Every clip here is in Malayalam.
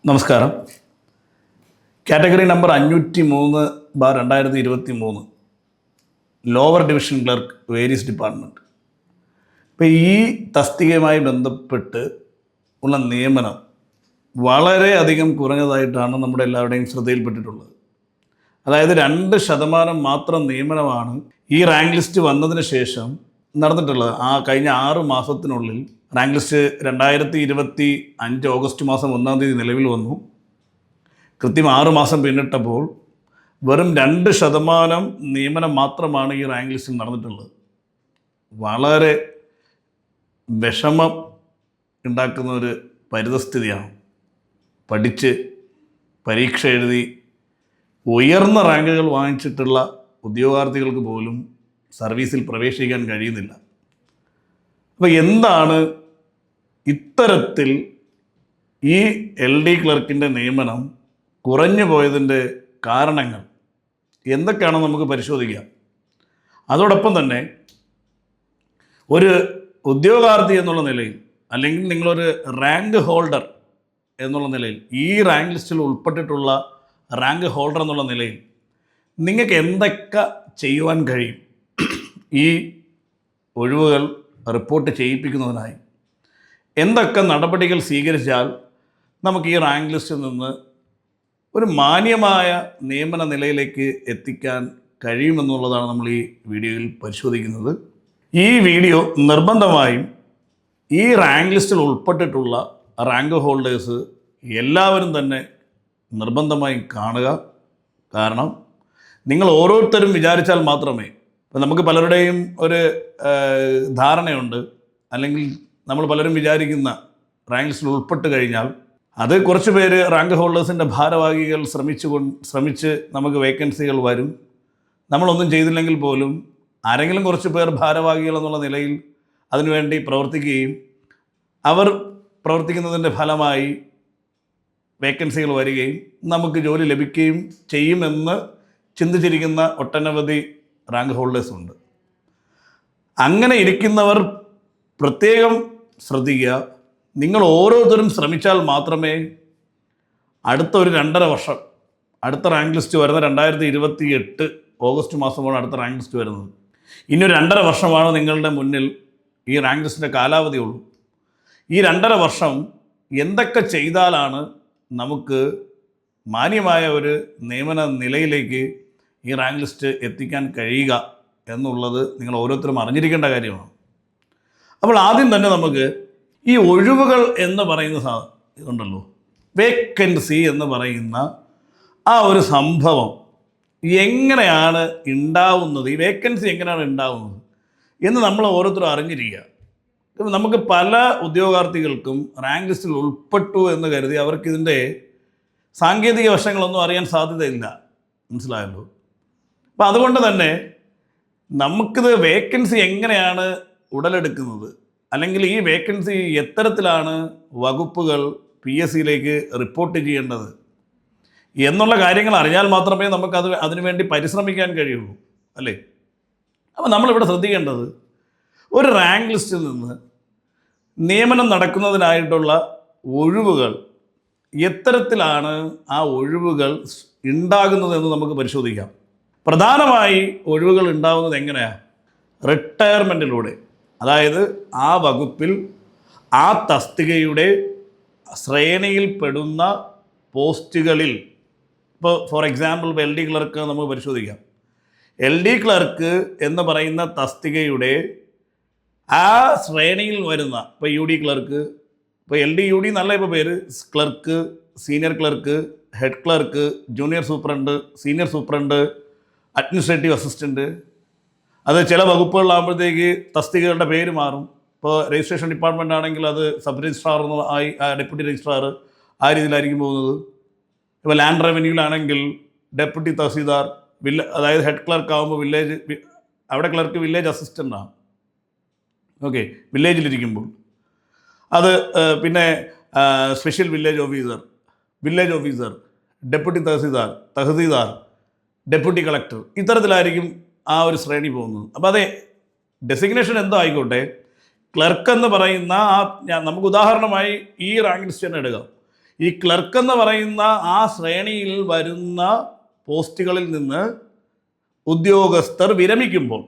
നമസ്കാരം. Category number 503/2023 lower division clerk varies department. ഇപ്പോൾ ഈ തസ്തികയുമായി ബന്ധപ്പെട്ട് ഉള്ള നിയമനം വളരെയധികം കുറഞ്ഞതായിട്ടാണ് നമ്മുടെ എല്ലാവരുടെയും ശ്രദ്ധയിൽപ്പെട്ടിട്ടുള്ളത്. അതായത് 2% മാത്രം നിയമനമാണ് ഈ റാങ്ക് ലിസ്റ്റ് വന്നതിന് ശേഷം നടന്നിട്ടുള്ളത്. കഴിഞ്ഞ 6 മാസത്തിനുള്ളിൽ റാങ്ക് ലിസ്റ്റ് 2025 ഓഗസ്റ്റ് മാസം 1-ാം തീയതി നിലവിൽ വന്നു. കൃത്യം 6 മാസം പിന്നിട്ടപ്പോൾ വെറും 2% നിയമനം മാത്രമാണ് ഈ റാങ്ക് ലിസ്റ്റിൽ നടന്നിട്ടുള്ളത്. വളരെ വിഷമം ഉണ്ടാക്കുന്ന ഒരു പരിതസ്ഥിതിയാണ്. പഠിച്ച് പരീക്ഷ എഴുതി ഉയർന്ന റാങ്കുകൾ വാങ്ങിച്ചിട്ടുള്ള ഉദ്യോഗാർത്ഥികൾക്ക് പോലും സർവീസിൽ പ്രവേശിക്കാൻ കഴിയുന്നില്ല. അപ്പോൾ എന്താണ് ഇത്തരത്തിൽ ഈ LD ക്ലർക്കിൻ്റെ നിയമനം കുറഞ്ഞു പോയതിൻ്റെ കാരണങ്ങൾ എന്തൊക്കെയാണെന്ന് നമുക്ക് പരിശോധിക്കാം. അതോടൊപ്പം തന്നെ ഒരു ഉദ്യോഗാർത്ഥി എന്നുള്ള നിലയിൽ, അല്ലെങ്കിൽ നിങ്ങളൊരു റാങ്ക് ഹോൾഡർ എന്നുള്ള നിലയിൽ, ഈ റാങ്ക് ലിസ്റ്റിൽ ഉൾപ്പെട്ടിട്ടുള്ള റാങ്ക് ഹോൾഡർ എന്നുള്ള നിലയിൽ നിങ്ങൾക്ക് എന്തൊക്കെ ചെയ്യുവാൻ കഴിയും ഈ ഒഴിവുകൾ റിപ്പോർട്ട് ചെയ്യിപ്പിക്കുന്നതിനായി? എന്തൊക്കെ നടപടികൾ സ്വീകരിച്ചാൽ നമുക്ക് ഈ റാങ്ക് ലിസ്റ്റിൽ നിന്ന് ഒരു മാന്യമായ നിയമന നിലയിലേക്ക് എത്തിക്കാൻ കഴിയുമെന്നുള്ളതാണ് നമ്മൾ ഈ വീഡിയോയിൽ പരിശോധിക്കുന്നത്. ഈ വീഡിയോ നിർബന്ധമായും ഈ റാങ്ക് ലിസ്റ്റിൽ ഉൾപ്പെട്ടിട്ടുള്ള റാങ്ക് ഹോൾഡേഴ്സ് എല്ലാവരും തന്നെ നിർബന്ധമായും കാണുക. കാരണം നിങ്ങൾ ഓരോരുത്തരും വിചാരിച്ചാൽ മാത്രമേ, ഇപ്പം നമുക്ക് പലരുടെയും ഒരു ധാരണയുണ്ട്, അല്ലെങ്കിൽ നമ്മൾ പലരും വിചാരിക്കുന്ന റാങ്ക് ലിസ്റ്റിൽ ഉൾപ്പെട്ട് കഴിഞ്ഞാൽ അത് കുറച്ച് പേര് റാങ്ക് ഹോൾഡേഴ്സിൻ്റെ ഭാരവാഹികൾ ശ്രമിച്ച് നമുക്ക് വേക്കൻസികൾ വരും. നമ്മളൊന്നും ചെയ്തില്ലെങ്കിൽ പോലും ആരെങ്കിലും കുറച്ച് പേർ ഭാരവാഹികൾ എന്നുള്ള നിലയിൽ അതിനുവേണ്ടി പ്രവർത്തിക്കുകയും അവർ പ്രവർത്തിക്കുന്നതിൻ്റെ ഫലമായി വേക്കൻസികൾ വരികയും നമുക്ക് ജോലി ലഭിക്കുകയും ചെയ്യുമെന്ന് ചിന്തിച്ചിരിക്കുന്ന ഒട്ടനവധി റാങ്ക് ഹോൾഡേഴ്സ് ഉണ്ട്. അങ്ങനെ ഇരിക്കുന്നവർ പ്രത്യേകം ശ്രദ്ധിക്കുക. നിങ്ങൾ ഓരോരുത്തരും ശ്രമിച്ചാൽ മാത്രമേ അടുത്ത ഒരു 2.5 വർഷം, അടുത്ത റാങ്ക് ലിസ്റ്റ് വരുന്ന 2028 ഓഗസ്റ്റ് മാസമാണ് അടുത്ത റാങ്ക് ലിസ്റ്റ് വരുന്നത്. ഇനി ഒരു 2.5 വർഷമാണ് നിങ്ങളുടെ മുന്നിൽ ഈ റാങ്ക് ലിസ്റ്റിൻ്റെ കാലാവധി ഉള്ളൂ. ഈ 2.5 വർഷം എന്തൊക്കെ ചെയ്താലാണ് നമുക്ക് മാന്യമായ ഒരു നിയമന നിലയിലേക്ക് ഈ റാങ്ക് ലിസ്റ്റ് എത്തിക്കാൻ കഴിയുക എന്നുള്ളത് നിങ്ങൾ ഓരോരുത്തരും അറിഞ്ഞിരിക്കേണ്ട കാര്യമാണ്. അപ്പോൾ ആദ്യം തന്നെ നമുക്ക് ഈ ഒഴിവുകൾ എന്ന് പറയുന്ന ഇതുണ്ടല്ലോ, വേക്കൻസി എന്ന് പറയുന്ന ആ ഒരു സംഭവം എങ്ങനെയാണ് ഉണ്ടാവുന്നത്, ഈ വേക്കൻസി എങ്ങനെയാണ് ഉണ്ടാവുന്നത് എന്ന് നമ്മൾ ഓരോരുത്തരും അറിഞ്ഞിരിക്കുക. നമുക്ക് പല ഉദ്യോഗാർത്ഥികൾക്കും റാങ്ക് ലിസ്റ്റിൽ ഉൾപ്പെട്ടു എന്ന് കരുതി അവർക്കിതിൻ്റെ സാങ്കേതിക വശങ്ങളൊന്നും അറിയാൻ സാധ്യതയില്ല. മനസ്സിലായല്ലോ? അപ്പം അതുകൊണ്ട് തന്നെ നമുക്കിത് വേക്കൻസി എങ്ങനെയാണ് ഉടലെടുക്കുന്നത്, അല്ലെങ്കിൽ ഈ വേക്കൻസി എത്തരത്തിലാണ് വകുപ്പുകൾ PSCയിലേക്ക് റിപ്പോർട്ട് ചെയ്യേണ്ടത് എന്നുള്ള കാര്യങ്ങൾ അറിഞ്ഞാൽ മാത്രമേ നമുക്കത് അതിനുവേണ്ടി പരിശ്രമിക്കാൻ കഴിയുള്ളൂ, അല്ലേ? അപ്പോൾ നമ്മളിവിടെ ശ്രദ്ധിക്കേണ്ടത്, ഒരു റാങ്ക് ലിസ്റ്റിൽ നിന്ന് നിയമനം നടക്കുന്നതിനായിട്ടുള്ള ഒഴിവുകൾ എത്തരത്തിലാണ് ആ ഒഴിവുകൾ ഉണ്ടാകുന്നതെന്ന് നമുക്ക് പരിശോധിക്കാം. പ്രധാനമായി ഒഴിവുകൾ ഉണ്ടാകുന്നത് എങ്ങനെയാണ്? റിട്ടയർമെൻറ്റിലൂടെ. അതായത് ആ വകുപ്പിൽ ആ തസ്തികയുടെ ശ്രേണിയിൽപ്പെടുന്ന പോസ്റ്റുകളിൽ, ഇപ്പോൾ ഫോർ എക്സാമ്പിൾ LD ക്ലർക്ക് നമുക്ക് പരിശോധിക്കാം. LD ക്ലർക്ക് എന്ന് പറയുന്ന തസ്തികയുടെ ആ ശ്രേണിയിൽ വരുന്ന, ഇപ്പോൾ UD ക്ലർക്ക്, ഇപ്പോൾ LD UD എന്നല്ല ഇപ്പോൾ പേര്, clerk, senior clerk, head clerk, junior superintendent, senior superintendent, administrative assistant, അത് ചില വകുപ്പുകളിലാകുമ്പോഴത്തേക്ക് തസ്തികകളുടെ പേര് മാറും. ഇപ്പോൾ രജിസ്ട്രേഷൻ ഡിപ്പാർട്ട്മെൻ്റ് ആണെങ്കിൽ അത് സബ് രജിസ്ട്രാർ ആയി, ഡെപ്യൂട്ടി രജിസ്ട്രാർ ആ രീതിയിലായിരിക്കും പോകുന്നത്. ഇപ്പോൾ ലാൻഡ് റവന്യൂവിലാണെങ്കിൽ ഡെപ്യൂട്ടി തഹസീൽദാർ, അതായത് ഹെഡ് ക്ലർക്ക് ആകുമ്പോൾ അവിടെ ക്ലർക്ക് വില്ലേജ് അസിസ്റ്റൻ്റാണ്. ഓക്കെ, വില്ലേജിലിരിക്കുമ്പോൾ അത് പിന്നെ special village officer, deputy tahsildar, deputy collector, ഇത്തരത്തിലായിരിക്കും ആ ഒരു ശ്രേണി പോകുന്നത്. അപ്പോൾ അതെ, ഡെസിഗ്നേഷൻ എന്തോ ആയിക്കോട്ടെ, ക്ലർക്ക് എന്ന് പറയുന്ന നമുക്ക് ഉദാഹരണമായി ഈ റാങ്ക് ലിസ്റ്റ് തന്നെ എടുക്കാം. ഈ ക്ലർക്ക് എന്ന് പറയുന്ന ആ ശ്രേണിയിൽ വരുന്ന പോസ്റ്റുകളിൽ നിന്ന് ഉദ്യോഗസ്ഥർ വിരമിക്കുമ്പോൾ,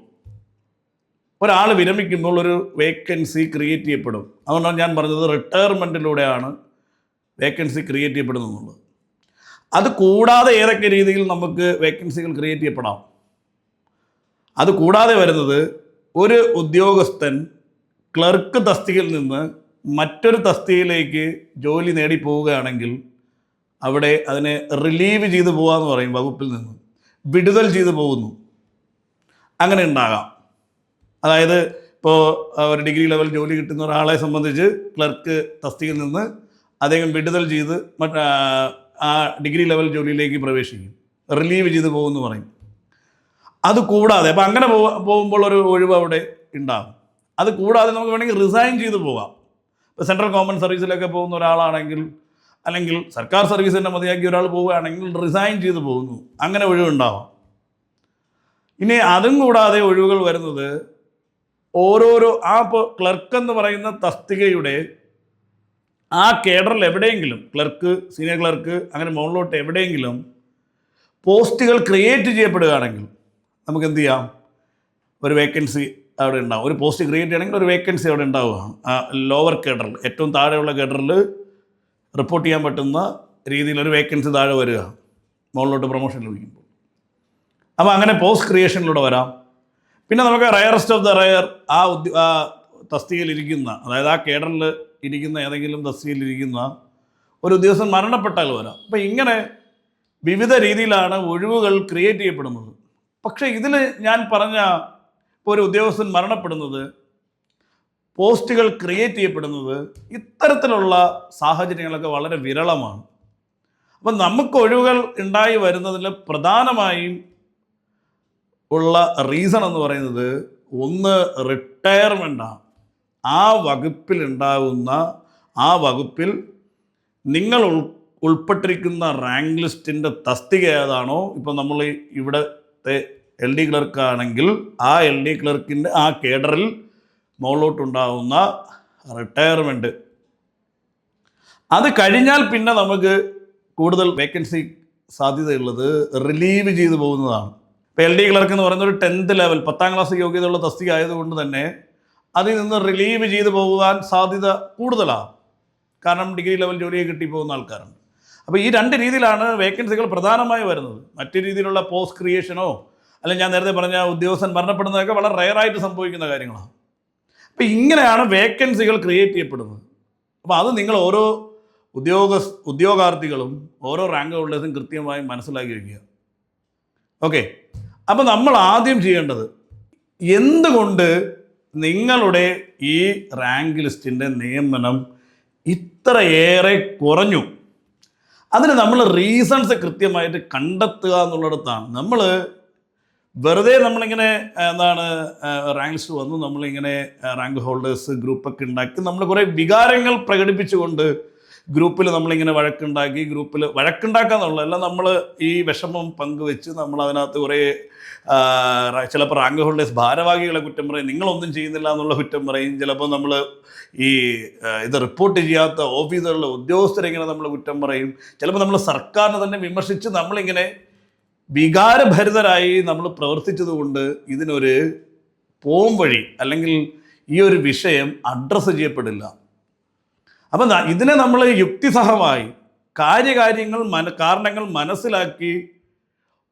ഒരാൾ വിരമിക്കുമ്പോൾ ഒരു വേക്കൻസി ക്രിയേറ്റ് ചെയ്യപ്പെടും. അതുകൊണ്ടാണ് ഞാൻ പറഞ്ഞത് റിട്ടയർമെൻറ്റിലൂടെയാണ് വേക്കൻസി ക്രിയേറ്റ് ചെയ്യപ്പെടുന്നത്. അത് കൂടാതെ ഏതൊക്കെ രീതിയിൽ നമുക്ക് വേക്കൻസികൾ ക്രിയേറ്റ് ചെയ്യപ്പെടാം? അത് കൂടാതെ വരുന്നത്, ഒരു ഉദ്യോഗസ്ഥൻ ക്ലർക്ക് തസ്തികയിൽ നിന്ന് മറ്റൊരു തസ്തികയിലേക്ക് ജോലി നേടി പോവുകയാണെങ്കിൽ അവിടെ അതിനെ റിലീവ് ചെയ്തു പോകാമെന്ന് പറയും. വകുപ്പിൽ നിന്ന് വിടുതൽ ചെയ്തു പോകുന്നു, അങ്ങനെ ഉണ്ടാകാം. അതായത് ഇപ്പോൾ ഒരു ഡിഗ്രി ലെവൽ ജോലി കിട്ടുന്ന ഒരാളെ സംബന്ധിച്ച് ക്ലർക്ക് തസ്തികയിൽ നിന്ന് അദ്ദേഹം വിടുതൽ ചെയ്ത് ആ ഡിഗ്രി ലെവൽ ജോലിയിലേക്ക് പ്രവേശിക്കും, റിലീവ് ചെയ്ത് പോകുമെന്ന് പറയും. അത് കൂടാതെ അപ്പോൾ അങ്ങനെ പോകുമ്പോൾ ഒരു ഒഴിവ് അവിടെ ഉണ്ടാകും. അത് കൂടാതെ നമുക്ക് വേണമെങ്കിൽ റിസൈൻ ചെയ്ത് പോകാം. ഇപ്പോൾ സെൻട്രൽ ഗവൺമെൻറ് സർവീസിലൊക്കെ പോകുന്ന ഒരാളാണെങ്കിൽ, അല്ലെങ്കിൽ സർക്കാർ സർവീസ് തന്നെ മതിയാക്കി ഒരാൾ പോവുകയാണെങ്കിൽ റിസൈൻ ചെയ്ത് പോകുന്നു, അങ്ങനെ ഒഴിവുണ്ടാവാം. ഇനി അതും കൂടാതെ ഒഴിവുകൾ വരുന്നത് ഓരോരോ ഇപ്പോൾ ക്ലർക്ക് എന്ന് പറയുന്ന തസ്തികയുടെ ആ കേഡറിൽ എവിടെയെങ്കിലും ക്ലർക്ക്, സീനിയർ ക്ലർക്ക്, അങ്ങനെ മുകളിലോട്ട് എവിടെയെങ്കിലും പോസ്റ്റുകൾ ക്രിയേറ്റ് ചെയ്യപ്പെടുകയാണെങ്കിൽ നമുക്ക് എന്ത് ചെയ്യാം? ഒരു വേക്കൻസി അവിടെ ഉണ്ടാവും. ഒരു പോസ്റ്റ് ക്രിയേറ്റ് ചെയ്യണമെങ്കിൽ ഒരു വേക്കൻസി അവിടെ ഉണ്ടാവുകയാണ്. ആ ലോവർ കേഡറിൽ, ഏറ്റവും താഴെയുള്ള കേഡറിൽ റിപ്പോർട്ട് ചെയ്യാൻ പറ്റുന്ന രീതിയിലൊരു വേക്കൻസി താഴെ വരിക, മുകളിലോട്ട് പ്രൊമോഷൻ ലഭിക്കുമ്പോൾ. അപ്പോൾ അങ്ങനെ പോസ്റ്റ് ക്രിയേഷനിലൂടെ വരാം. പിന്നെ നമുക്ക് റയറസ്റ്റ് ഓഫ് ദ റയർ, ആ തസ്തികയിലിരിക്കുന്ന, അതായത് ആ കേഡറിൽ ഇരിക്കുന്ന ഏതെങ്കിലും തസ്തികയിലിരിക്കുന്ന ഒരു ഉദ്യോഗസ്ഥൻ മരണപ്പെട്ടാൽ വരാം. അപ്പോൾ ഇങ്ങനെ വിവിധ രീതിയിലാണ് ഒഴിവുകൾ ക്രിയേറ്റ് ചെയ്യപ്പെടുന്നത്. പക്ഷേ ഇതിൽ ഞാൻ പറഞ്ഞ ഇപ്പോൾ ഒരു ഉദ്യോഗസ്ഥൻ മരണപ്പെടുന്നത്, പോസ്റ്റുകൾ ക്രിയേറ്റ് ചെയ്യപ്പെടുന്നത്, ഇത്തരത്തിലുള്ള സാഹചര്യങ്ങളൊക്കെ വളരെ വിരളമാണ്. അപ്പം നമുക്ക് ഒഴിവുകൾ ഉണ്ടായി വരുന്നതിൽ പ്രധാനമായും ഉള്ള റീസൺ എന്ന് പറയുന്നത്, ഒന്ന് റിട്ടയർമെൻറ്റാണ്. ആ വകുപ്പിൽ നിങ്ങൾ ഉൾപ്പെട്ടിരിക്കുന്ന റാങ്ക് ലിസ്റ്റിൻ്റെ തസ്തിക ഏതാണോ, ഇപ്പോൾ നമ്മൾ ഇവിടുത്തെ LD ക്ലർക്കാണെങ്കിൽ ആ LD ക്ലർക്കിൻ്റെ ആ കേഡറിൽ മുകളിലോട്ടുണ്ടാകുന്ന റിട്ടയർമെൻറ്റ്, അത് കഴിഞ്ഞാൽ പിന്നെ നമുക്ക് കൂടുതൽ വേക്കൻസി സാധ്യതയുള്ളത് റിലീവ് ചെയ്തു പോകുന്നതാണ്. ഇപ്പോൾ LD ക്ലർക്ക് എന്ന് പറയുന്ന ഒരു 10th ലെവൽ 10ാം ക്ലാസ് യോഗ്യതയുള്ള തസ്തിക ആയതുകൊണ്ട് തന്നെ അതിൽ നിന്ന് റിലീവ് ചെയ്തു പോകാൻ സാധ്യത കൂടുതലാണ്. കാരണം ഡിഗ്രി ലെവൽ ജോലിയെ കിട്ടിപ്പോകുന്ന ആൾക്കാരുണ്ട്. അപ്പോൾ ഈ രണ്ട് രീതിയിലാണ് വേക്കൻസികൾ പ്രധാനമായി വരുന്നത്. മറ്റു രീതിയിലുള്ള പോസ്റ്റ് ക്രിയേഷനോ അല്ലെങ്കിൽ ഞാൻ നേരത്തെ പറഞ്ഞ ഉദ്യോഗസ്ഥൻ മരണപ്പെടുന്നതൊക്കെ വളരെ റെയറായിട്ട് സംഭവിക്കുന്ന കാര്യങ്ങളാണ്. അപ്പോൾ ഇങ്ങനെയാണ് വേക്കൻസികൾ ക്രിയേറ്റ് ചെയ്യപ്പെടുന്നത്. അപ്പോൾ അത് നിങ്ങൾ ഓരോ ഉദ്യോഗാർത്ഥികളും ഓരോ റാങ്ക് ഹോൾഡേഴ്സും കൃത്യമായി മനസ്സിലാക്കി വയ്ക്കുക. ഓക്കെ, അപ്പോൾ നമ്മൾ ആദ്യം ചെയ്യേണ്ടത്, എന്തുകൊണ്ട് നിങ്ങളുടെ ഈ റാങ്ക് ലിസ്റ്റിൻ്റെ നിയമനം ഇത്രയേറെ കുറഞ്ഞു, അതിന് നമ്മൾ റീസൺസ് കൃത്യമായിട്ട് കണ്ടെത്തുക എന്നുള്ളിടത്താണ്. നമ്മൾ വെറുതെ നമ്മളിങ്ങനെ റാങ്ക് ലിസ്റ്റ് വന്നു, നമ്മളിങ്ങനെ റാങ്ക് ഹോൾഡേഴ്സ് ഗ്രൂപ്പൊക്കെ ഉണ്ടാക്കി നമ്മൾ കുറേ വികാരങ്ങൾ പ്രകടിപ്പിച്ചുകൊണ്ട് ഗ്രൂപ്പിൽ നമ്മളിങ്ങനെ വഴക്കുണ്ടാക്കുക എന്നുള്ളതല്ല, നമ്മൾ ഈ വിഷമം പങ്കുവെച്ച് നമ്മൾ അതിനകത്ത് കുറേ ചിലപ്പോൾ റാങ്ക് ഹോൾഡേഴ്സ് ഭാരവാഹികളെ കുറ്റം പറയും, നിങ്ങളൊന്നും ചെയ്യുന്നില്ല എന്നുള്ള കുറ്റം പറയും. ചിലപ്പോൾ നമ്മൾ ഇത് റിപ്പോർട്ട് ചെയ്യാത്ത ഓഫീസുകളിലെ ഉദ്യോഗസ്ഥരെങ്ങനെ നമ്മൾ കുറ്റം പറയും. ചിലപ്പോൾ നമ്മൾ സർക്കാരിനെ തന്നെ വിമർശിച്ച് നമ്മളിങ്ങനെ വികാരഭരിതരായി നമ്മൾ പ്രവർത്തിച്ചതുകൊണ്ട് ഇതിനൊരു പോംവഴി അല്ലെങ്കിൽ ഈ ഒരു വിഷയം അഡ്രസ്സ് ചെയ്യപ്പെടില്ല. അപ്പം ഇതിനെ നമ്മൾ യുക്തിസഹമായി കാരണങ്ങൾ മനസ്സിലാക്കി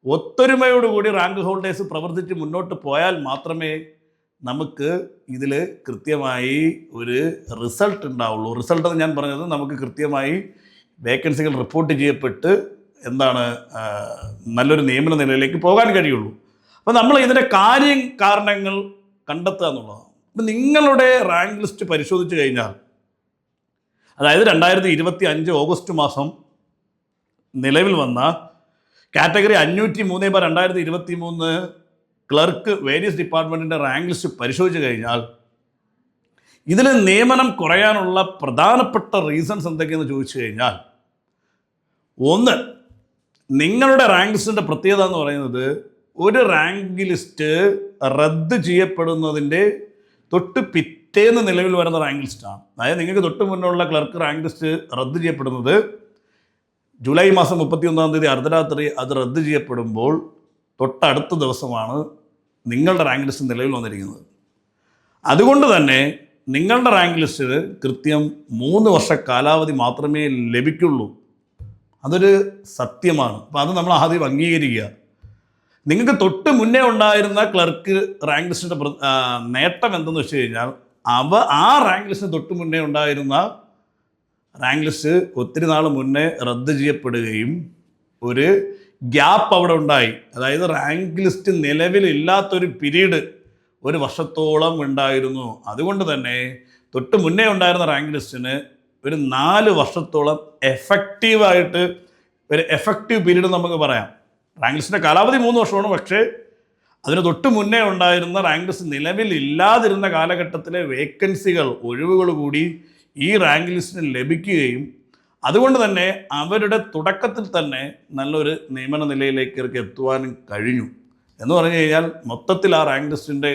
ഒത്തൊരുമയോടുകൂടി റാങ്ക് ഹോൾഡേഴ്സ് പ്രവർത്തിച്ച് മുന്നോട്ട് പോയാൽ മാത്രമേ നമുക്ക് ഇതിൽ കൃത്യമായി ഒരു റിസൾട്ട് ഉണ്ടാവുള്ളൂ. റിസൾട്ട് എന്ന് ഞാൻ പറഞ്ഞത്, നമുക്ക് കൃത്യമായി വേക്കൻസികൾ റിപ്പോർട്ട് ചെയ്യപ്പെട്ട് നല്ലൊരു നിയമന നിലയിലേക്ക് പോകാൻ കഴിയുള്ളൂ. അപ്പോൾ നമ്മൾ ഇതിൻ്റെ കാരണങ്ങൾ കണ്ടെത്തുക എന്നുള്ളതാണ്. അപ്പം നിങ്ങളുടെ റാങ്ക് ലിസ്റ്റ് പരിശോധിച്ച് കഴിഞ്ഞാൽ, അതായത് 2025 ഓഗസ്റ്റ് മാസം നിലവിൽ വന്ന കാറ്റഗറി 503/2023 ക്ലർക്ക് വേരിയസ് ഡിപ്പാർട്ട്മെൻറ്റിൻ്റെ റാങ്ക് ലിസ്റ്റ് പരിശോധിച്ച് കഴിഞ്ഞാൽ ഇതിൽ നിയമനം കുറയാനുള്ള പ്രധാനപ്പെട്ട റീസൺസ് എന്തൊക്കെയെന്ന് ചോദിച്ചു കഴിഞ്ഞാൽ, ഒന്ന്, നിങ്ങളുടെ റാങ്ക് ലിസ്റ്റിൻ്റെ പ്രത്യേകത എന്ന് പറയുന്നത്, ഒരു റാങ്ക് ലിസ്റ്റ് റദ്ദ് ചെയ്യപ്പെടുന്നതിൻ്റെ തൊട്ട് പിറ്റേന്ന് നിലവിൽ വരുന്ന റാങ്ക് ലിസ്റ്റാണ്. അതായത് നിങ്ങൾക്ക് തൊട്ട് മുന്നുള്ള ക്ലർക്ക് റാങ്ക് ലിസ്റ്റ് റദ്ദ് ചെയ്യപ്പെടുന്നത് ജൂലൈ മാസം 31-ാം തീയതി അർദ്ധരാത്രി അത് റദ്ദ് ചെയ്യപ്പെടുമ്പോൾ തൊട്ടടുത്ത ദിവസമാണ് നിങ്ങളുടെ റാങ്ക് ലിസ്റ്റ് നിലവിൽ വന്നിരിക്കുന്നത്. അതുകൊണ്ട് തന്നെ നിങ്ങളുടെ റാങ്ക് ലിസ്റ്റിന് കൃത്യം 3 വർഷ കാലാവധി മാത്രമേ ലഭിക്കുള്ളൂ. അതൊരു സത്യമാണ്. അപ്പോൾ അത് നമ്മൾ ആദ്യം അംഗീകരിക്കുക. നിങ്ങൾക്ക് തൊട്ട് മുന്നേ ഉണ്ടായിരുന്ന ക്ലർക്ക് റാങ്ക് ലിസ്റ്റിൻ്റെ നേട്ടം എന്തെന്ന് വെച്ച് കഴിഞ്ഞാൽ ആ റാങ്ക് ലിസ്റ്റിന് തൊട്ട് മുന്നേ ഉണ്ടായിരുന്ന റാങ്ക് ലിസ്റ്റ് ഒത്തിരി നാൾ മുന്നേ റദ്ദ് ചെയ്യപ്പെടുകയും ഒരു ഗ്യാപ്പ് അവിടെ ഉണ്ടായി. അതായത് റാങ്ക് ലിസ്റ്റ് നിലവിലില്ലാത്തൊരു പീരീഡ് 1 വർഷത്തോളം ഉണ്ടായിരുന്നു. അതുകൊണ്ട് തന്നെ തൊട്ട് മുന്നേ ഉണ്ടായിരുന്ന റാങ്ക് ലിസ്റ്റിന് ഒരു 4 വർഷത്തോളം എഫക്റ്റീവായിട്ട് ഒരു എഫക്റ്റീവ് പീരീഡ് നമുക്ക് പറയാം. റാങ്ക് ലിസ്റ്റിൻ്റെ കാലാവധി 3 വർഷമാണ്. പക്ഷേ അതിന് തൊട്ട് മുന്നേ ഉണ്ടായിരുന്ന റാങ്ക് ലിസ്റ്റ് നിലവിലില്ലാതിരുന്ന കാലഘട്ടത്തിലെ വേക്കൻസികൾ, ഒഴിവുകൾ കൂടി ഈ റാങ്ക് ലിസ്റ്റിന് ലഭിക്കുകയും അതുകൊണ്ട് തന്നെ അവരുടെ തുടക്കത്തിൽ തന്നെ നല്ലൊരു നിയമന നിലയിലേക്ക് ഇവർക്ക് എത്തുവാനും കഴിഞ്ഞു എന്ന് പറഞ്ഞു കഴിഞ്ഞാൽ മൊത്തത്തിൽ ആ റാങ്ക് ലിസ്റ്റിൻ്റെ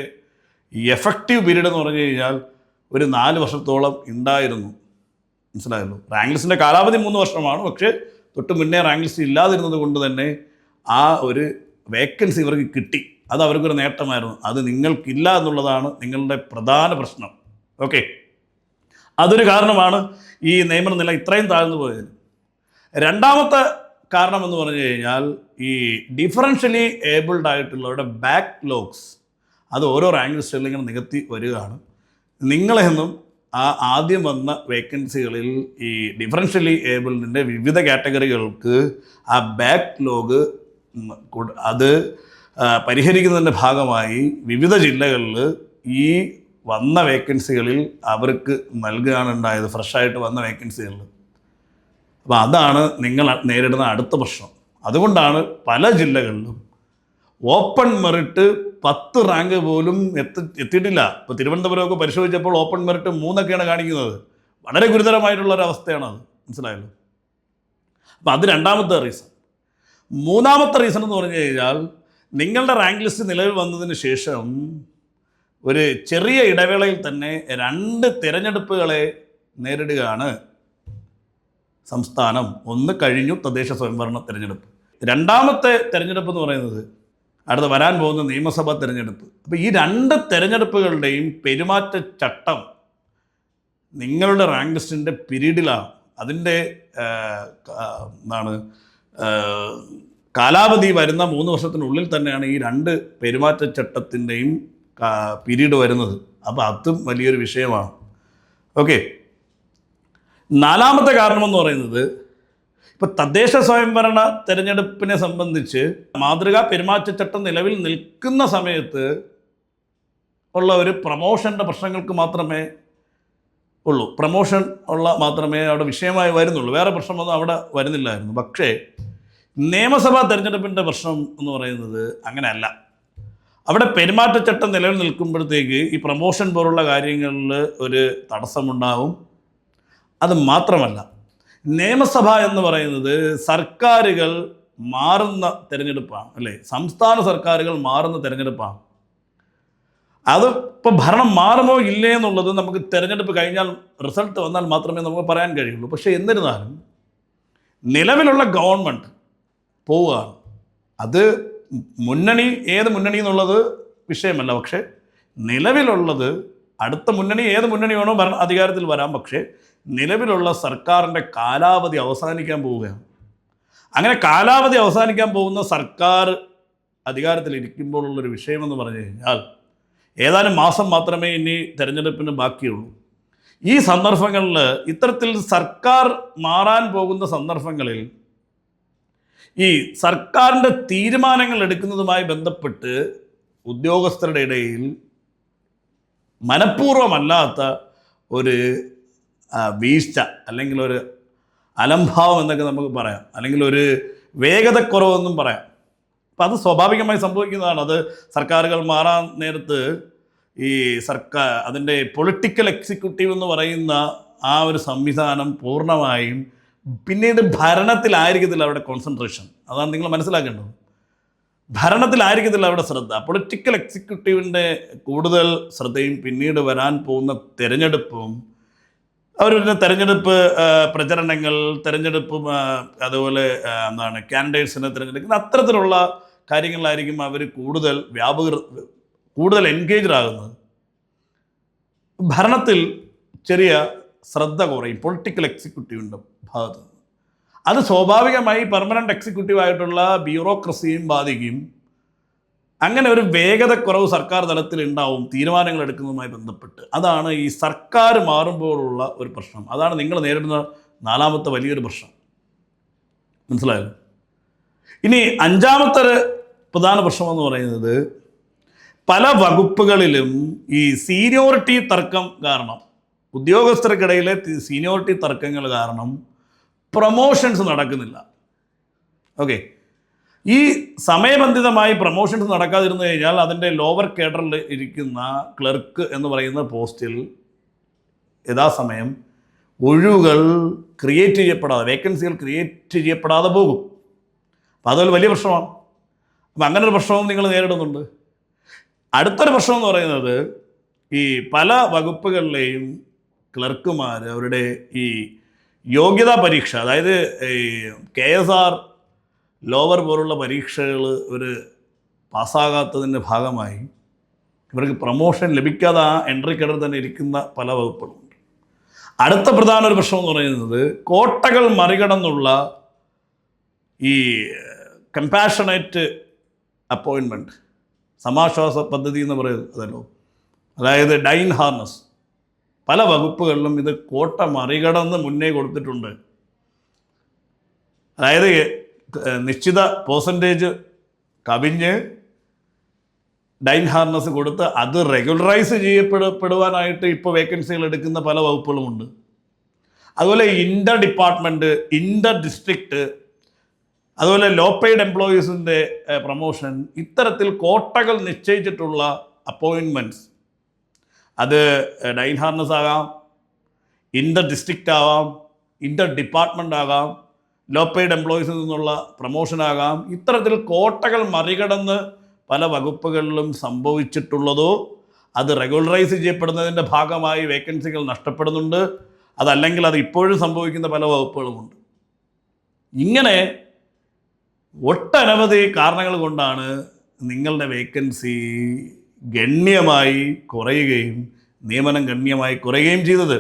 എഫക്റ്റീവ് പീരീഡ് എന്ന് പറഞ്ഞു കഴിഞ്ഞാൽ ഒരു 4 വർഷത്തോളം ഉണ്ടായിരുന്നു. മനസ്സിലായല്ലോ. റാങ്ക് ലിസ്റ്റിൻ്റെ കാലാവധി 3 വർഷമാണ്. പക്ഷേ തൊട്ട് മുന്നേ റാങ്ക് ലിസ്റ്റ് ഇല്ലാതിരുന്നത് കൊണ്ട് തന്നെ ആ ഒരു വേക്കൻസി ഇവർക്ക് കിട്ടി. അത് അവർക്കൊരു നേട്ടമായിരുന്നു. അത് നിങ്ങൾക്കില്ല എന്നുള്ളതാണ് നിങ്ങളുടെ പ്രധാന പ്രശ്നം. ഓക്കെ, അതൊരു കാരണമാണ് ഈ നിയമന നില ഇത്രയും താഴ്ന്നു പോയത്. രണ്ടാമത്തെ കാരണം എന്ന് പറഞ്ഞു കഴിഞ്ഞാൽ ഈ ഡിഫറൻഷ്യലി ഏബിൾഡ് ആയിട്ടുള്ളവരുടെ ബാക്ക്ലോഗ്സ് അത് ഓരോ റാങ്ക് ലിസ്റ്റുകളിൽ ഇങ്ങനെ നികത്തി വരികയാണ്. നിങ്ങളെന്നും ആ ആദ്യം വന്ന വേക്കൻസികളിൽ ഈ ഡിഫറൻഷ്യലി ഏബിൾഡിൻ്റെ വിവിധ കാറ്റഗറികൾക്ക് ആ ബാക്ക്ലോഗ് അത് പരിഹരിക്കുന്നതിൻ്റെ ഭാഗമായി വിവിധ ജില്ലകളിൽ ഈ വന്ന വേക്കൻസികളിൽ അവർക്ക് നൽകുകയാണ് ഉണ്ടായത്, ഫ്രഷായിട്ട് വന്ന വേക്കൻസികളിൽ. അപ്പോൾ അതാണ് നിങ്ങൾ നേരിടുന്ന അടുത്ത പ്രശ്നം. അതുകൊണ്ടാണ് പല ജില്ലകളിലും ഓപ്പൺ മെറിറ്റ് 10 റാങ്ക് പോലും എത്തിയിട്ടില്ല. ഇപ്പോൾ തിരുവനന്തപുരമൊക്കെ പരിശോധിച്ചപ്പോൾ ഓപ്പൺ മെറിറ്റ് 3 കാണിക്കുന്നത്. വളരെ ഗുരുതരമായിട്ടുള്ളൊരവസ്ഥയാണ് അത്. മനസ്സിലായല്ലോ. അപ്പോൾ അത് രണ്ടാമത്തെ റീസൺ. മൂന്നാമത്തെ റീസൺ എന്ന് പറഞ്ഞു കഴിഞ്ഞാൽ നിങ്ങളുടെ റാങ്ക് ലിസ്റ്റ് നിലവിൽ വന്നതിന് ശേഷം ഒരു ചെറിയ ഇടവേളയിൽ തന്നെ 2 തിരഞ്ഞെടുപ്പുകളെ നേരിടുകയാണ് സംസ്ഥാനം. ഒന്ന് കഴിഞ്ഞു, തദ്ദേശ സ്വയംഭരണ തിരഞ്ഞെടുപ്പ്. രണ്ടാമത്തെ തിരഞ്ഞെടുപ്പ് എന്ന് പറയുന്നത് അടുത്ത വരാൻ പോകുന്ന നിയമസഭാ തിരഞ്ഞെടുപ്പ്. അപ്പോൾ ഈ 2 തിരഞ്ഞെടുപ്പുകളുടെയും പെരുമാറ്റച്ചട്ടം നിങ്ങളുടെ റാങ്ക് ലിസ്റ്റിൻ്റെ പീരീഡിലാണ്. അതിൻ്റെ കാലാവധി വരുന്ന 3 വർഷത്തിനുള്ളിൽ തന്നെയാണ് ഈ 2 പെരുമാറ്റച്ചട്ടത്തിൻ്റെയും പീരീഡ് വരുന്നത്. അപ്പോൾ അതും വലിയൊരു വിഷയമാണ്. ഓക്കെ, നാലാമത്തെ കാരണമെന്ന് പറയുന്നത് ഇപ്പോൾ തദ്ദേശ സ്വയംഭരണ തിരഞ്ഞെടുപ്പിനെ സംബന്ധിച്ച് മാതൃകാ പെരുമാറ്റച്ചട്ടം നിലവിൽ നിൽക്കുന്ന സമയത്ത് ഉള്ള ഒരു പ്രമോഷൻ്റെ പ്രശ്നങ്ങൾക്ക് മാത്രമേ ഉള്ളൂ. പ്രമോഷൻ മാത്രമേ അവിടെ വിഷയമായി വരുന്നുള്ളൂ. വേറെ പ്രശ്നമൊന്നും അവിടെ വരുന്നില്ലായിരുന്നു. പക്ഷേ നിയമസഭാ തെരഞ്ഞെടുപ്പിൻ്റെ പ്രശ്നം എന്ന് പറയുന്നത് അങ്ങനെയല്ല. അവിടെ പെരുമാറ്റച്ചട്ടം നിലവിൽ നിൽക്കുമ്പോഴത്തേക്ക് ഈ പ്രമോഷൻ പോലുള്ള കാര്യങ്ങളിൽ ഒരു തടസ്സമുണ്ടാവും. അത് മാത്രമല്ല, നിയമസഭ എന്ന് പറയുന്നത് സർക്കാരുകൾ മാറുന്ന തിരഞ്ഞെടുപ്പാണ്, അല്ലേ? സംസ്ഥാന സർക്കാരുകൾ മാറുന്ന തിരഞ്ഞെടുപ്പാണ്. അത് ഇപ്പോൾ ഭരണം മാറുമോ ഇല്ലേ എന്നുള്ളത് നമുക്ക് തിരഞ്ഞെടുപ്പ് കഴിഞ്ഞാൽ റിസൾട്ട് വന്നാൽ മാത്രമേ നമുക്ക് പറയാൻ കഴിയുള്ളൂ. പക്ഷേ എന്നിരുന്നാലും നിലവിലുള്ള ഗവൺമെൻറ് പോവുകയാണ്. അത് ഏത് മുന്നണി എന്നുള്ളത് വിഷയമല്ല. പക്ഷേ നിലവിലുള്ളത് അടുത്ത മുന്നണി ഏത് മുന്നണി വേണോ അധികാരത്തിൽ വരാം. പക്ഷേ നിലവിലുള്ള സർക്കാരിൻ്റെ കാലാവധി അവസാനിക്കാൻ പോവുകയാണ്. അങ്ങനെ കാലാവധി അവസാനിക്കാൻ പോകുന്ന സർക്കാർ അധികാരത്തിലിരിക്കുമ്പോഴുള്ളൊരു വിഷയമെന്ന് പറഞ്ഞു കഴിഞ്ഞാൽ ഏതാനും മാസം മാത്രമേ ഇനി തിരഞ്ഞെടുപ്പിന് ബാക്കിയുള്ളൂ. ഈ സന്ദർഭങ്ങളിൽ ഇത്തരത്തിൽ സർക്കാർ മാറാൻ പോകുന്ന സന്ദർഭങ്ങളിൽ ഈ സർക്കാരിൻ്റെ തീരുമാനങ്ങൾ എടുക്കുന്നതുമായി ബന്ധപ്പെട്ട് ഉദ്യോഗസ്ഥരുടെ ഇടയിൽ മനഃപൂർവ്വമല്ലാത്ത ഒരു വീഴ്ച അല്ലെങ്കിൽ ഒരു അലംഭാവം എന്നൊക്കെ നമുക്ക് പറയാം, അല്ലെങ്കിൽ ഒരു വേഗതക്കുറവെന്നും പറയാം. അപ്പം അത് സ്വാഭാവികമായി സംഭവിക്കുന്നതാണ്. അത് സർക്കാരുകൾ മാറാൻ നേരത്ത് ഈ അതിൻ്റെ പൊളിറ്റിക്കൽ എക്സിക്യൂട്ടീവ് എന്ന് പറയുന്ന ആ ഒരു സംവിധാനം പൂർണ്ണമായും പിന്നീട് ഭരണത്തിലായിരിക്കത്തില്ല അവിടെ കോൺസെൻട്രേഷൻ. അതാണ് നിങ്ങൾ മനസ്സിലാക്കേണ്ടത്. ഭരണത്തിലായിരിക്കത്തില്ല അവിടെ ശ്രദ്ധ. പൊളിറ്റിക്കൽ എക്സിക്യൂട്ടീവിൻ്റെ കൂടുതൽ ശ്രദ്ധയും പിന്നീട് വരാൻ പോകുന്ന തിരഞ്ഞെടുപ്പും അവരുടെ തെരഞ്ഞെടുപ്പ് പ്രചരണങ്ങൾ, തെരഞ്ഞെടുപ്പ് അതുപോലെ എന്താണ് കാൻഡിഡേറ്റ്സിനെ തിരഞ്ഞെടുക്കുന്ന അത്തരത്തിലുള്ള കാര്യങ്ങളിലായിരിക്കും അവർ കൂടുതൽ എൻഗേജ്ഡ് ആകുന്നത്. ഭരണത്തിൽ ചെറിയ ശ്രദ്ധ കുറയും പൊളിറ്റിക്കൽ എക്സിക്യൂട്ടീവിൻ്റെ ഭാഗത്ത് നിന്ന്. അത് സ്വാഭാവികമായി പെർമനൻ്റ് എക്സിക്യൂട്ടീവായിട്ടുള്ള ബ്യൂറോക്രസിയും ബാധിക്കും. അങ്ങനെ ഒരു വേഗതക്കുറവ് സർക്കാർ തലത്തിൽ ഉണ്ടാവും തീരുമാനങ്ങൾ എടുക്കുന്നതുമായി ബന്ധപ്പെട്ട്. അതാണ് ഈ സർക്കാർ മാറുമ്പോഴുള്ള ഒരു പ്രശ്നം. അതാണ് നിങ്ങൾ നേരിടുന്ന 4ാമത്തെ വലിയൊരു പ്രശ്നം. മനസ്സിലായല്ലോ? ഇനി 5ാമത്തെ പ്രധാന പ്രശ്നമെന്ന് പറയുന്നത്, പല വകുപ്പുകളിലും ഈ സീനിയോറിറ്റി തർക്കം കാരണം, ഉദ്യോഗസ്ഥർക്കിടയിലെ സീനിയോറിറ്റി തർക്കങ്ങൾ കാരണം പ്രൊമോഷൻസ് നടക്കുന്നില്ല. ഓക്കെ, ഈ സമയബന്ധിതമായി പ്രൊമോഷൻസ് നടക്കാതിരുന്നു കഴിഞ്ഞാൽ അതിൻ്റെ ലോവർ കേഡറിൽ ഇരിക്കുന്ന ക്ലർക്ക് എന്ന് പറയുന്ന പോസ്റ്റിൽ യഥാസമയം ഒഴിവുകൾ ക്രിയേറ്റ് ചെയ്യപ്പെടാതെ, വേക്കൻസികൾ ക്രിയേറ്റ് ചെയ്യപ്പെടാതെ പോകും. അപ്പം അതൊരു വലിയ പ്രശ്നമാണ്. അപ്പം അങ്ങനെ ഒരു പ്രശ്നവും നിങ്ങൾ നേരിടുന്നുണ്ട്. അടുത്തൊരു പ്രശ്നം എന്ന് പറയുന്നത്, ഈ പല വകുപ്പുകളിലെയും ക്ലർക്കുമാർ അവരുടെ ഈ യോഗ്യതാ പരീക്ഷ, അതായത് ഈ KSR ലോവർ പോലുള്ള പരീക്ഷകൾ ഒരു പാസ്സാകാത്തതിൻ്റെ ഭാഗമായി ഇവർക്ക് പ്രൊമോഷൻ ലഭിക്കാതെ ആ എൻട്രി കേഡറിൽ തന്നെ ഇരിക്കുന്ന പല വകുപ്പുകളുണ്ട്. അടുത്ത പ്രധാന ഒരു പ്രശ്നം എന്ന് പറയുന്നത്, കോട്ടകൾ മറികടന്നുള്ള ഈ കമ്പാഷനേറ്റ് അപ്പോയിൻമെൻറ്റ്, സമാശ്വാസ പദ്ധതി എന്ന് പറയുന്നതല്ലോ, അതായത് ഡൈൻ ഹാർനസ്, പല വകുപ്പുകളിലും ഇത് കോട്ട മറികടന്ന് മുന്നേ കൊടുത്തിട്ടുണ്ട്. അതായത് നിശ്ചിത പേഴ്സൻറ്റേജ് കവിഞ്ഞ് ഡൈൻ ഹാർനസ് കൊടുത്ത് അത് റെഗുലറൈസ് ചെയ്യപ്പെടുവാനായിട്ട് ഇപ്പോൾ വേക്കൻസികൾ എടുക്കുന്ന പല വകുപ്പുകളുമുണ്ട്. അതുപോലെ ഇൻ്റർ ഡിപ്പാർട്ട്മെൻറ്റ്, ഇൻ്റർ ഡിസ്ട്രിക്റ്റ്, അതുപോലെ ലോ പെയ്ഡ് എംപ്ലോയീസിൻ്റെ പ്രൊമോഷൻ, ഇത്തരത്തിൽ കോട്ടകൾ നിശ്ചയിച്ചിട്ടുള്ള അപ്പോയിൻമെൻറ്റ്സ്, അത് ഡൈൻ ഹാർനസ് ആകാം, ഇൻ്റർ ഡിസ്ട്രിക്റ്റ് ആവാം, ഇൻ്റർ ഡിപ്പാർട്ട്മെൻ്റ് ആകാം, ലോ പെയ്ഡ് എംപ്ലോയീസിൽ നിന്നുള്ള പ്രൊമോഷനാകാം. ഇത്തരത്തിൽ കോട്ടകൾ മറികടന്ന് പല വകുപ്പുകളിലും സംഭവിച്ചിട്ടുള്ളതോ അത് റെഗുലറൈസ് ചെയ്യപ്പെടുന്നതിൻ്റെ ഭാഗമായി വേക്കൻസികൾ നഷ്ടപ്പെടുന്നുണ്ട്. അതല്ലെങ്കിൽ അത് ഇപ്പോഴും സംഭവിക്കുന്ന പല വകുപ്പുകളുമുണ്ട്. ഇങ്ങനെ ഒട്ടനവധി കാരണങ്ങൾ കൊണ്ടാണ് നിങ്ങളുടെ വേക്കൻസി ഗണ്യമായി കുറയുകയും നിയമനം ഗണ്യമായി കുറയുകയും ചെയ്തത്.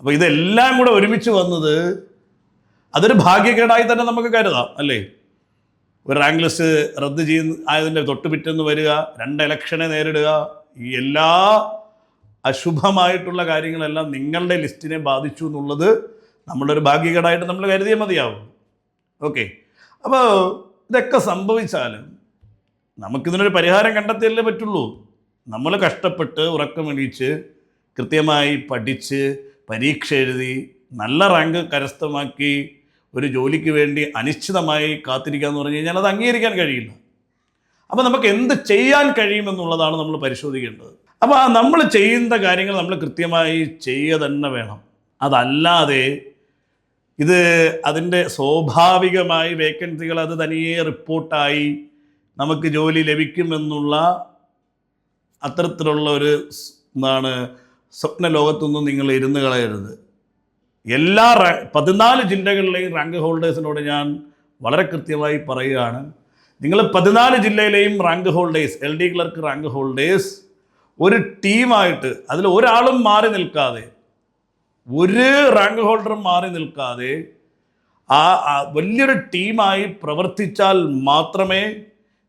അപ്പോൾ ഇതെല്ലാം കൂടെ ഒരുമിച്ച് വന്നത് അതൊരു ഭാഗ്യക്കേടായി തന്നെ നമുക്ക് കരുതാം, അല്ലേ? ഒരു റാങ്ക് ലിസ്റ്റ് റദ്ദ് ആയതിൻ്റെ തൊട്ടുപിറ്റെന്ന് വരിക, 2 ഇലക്ഷനെ നേരിടുക, ഈ എല്ലാ അശുഭമായിട്ടുള്ള കാര്യങ്ങളെല്ലാം നിങ്ങളുടെ ലിസ്റ്റിനെ ബാധിച്ചു എന്നുള്ളത് നമ്മളുടെ ഒരു ഭാഗ്യക്കേടായിട്ട് നമ്മൾ കരുതിയേ മതിയാവും. ഓക്കെ, അപ്പോൾ ഇതൊക്കെ സംഭവിച്ചാലും നമുക്കിതിനൊരു പരിഹാരം കണ്ടെത്തിയല്ലേ പറ്റുള്ളൂ. നമ്മൾ കഷ്ടപ്പെട്ട് ഉറക്കമെണീച്ച് കൃത്യമായി പഠിച്ച് പരീക്ഷ എഴുതി നല്ല റാങ്ക് കരസ്ഥമാക്കി ഒരു ജോലിക്ക് വേണ്ടി അനിശ്ചിതമായി കാത്തിരിക്കുക എന്ന് പറഞ്ഞു കഴിഞ്ഞാൽ അത് അംഗീകരിക്കാൻ കഴിയില്ല. അപ്പോൾ നമുക്ക് എന്ത് ചെയ്യാൻ കഴിയുമെന്നുള്ളതാണ് നമ്മൾ പരിശോധിക്കേണ്ടത്. അപ്പോൾ നമ്മൾ ചെയ്യുന്ന കാര്യങ്ങൾ നമ്മൾ കൃത്യമായി ചെയ്യുക തന്നെ വേണം. അതല്ലാതെ ഇത് അതിൻ്റെ സ്വാഭാവികമായി വേക്കൻസികൾ അത് തനിയെ റിപ്പോർട്ടായി നമുക്ക് ജോലി ലഭിക്കുമെന്നുള്ള അത്തരത്തിലുള്ള ഒരു സ്വപ്ന ലോകത്തൊന്നും നിങ്ങൾ ഇരുന്ന് കളയരുത്. എല്ലാ 14 ജില്ലകളിലെയും റാങ്ക് ഹോൾഡേഴ്സിനോട് ഞാൻ വളരെ കൃത്യമായി പറയുകയാണ്, നിങ്ങൾ 14 ജില്ലയിലെയും rank holders, LD clerk rank holders ഒരു ടീമായിട്ട്, അതിൽ ഒരാളും മാറി നിൽക്കാതെ, ഒരു റാങ്ക് ഹോൾഡറും മാറി നിൽക്കാതെ ആ വലിയൊരു ടീമായി പ്രവർത്തിച്ചാൽ മാത്രമേ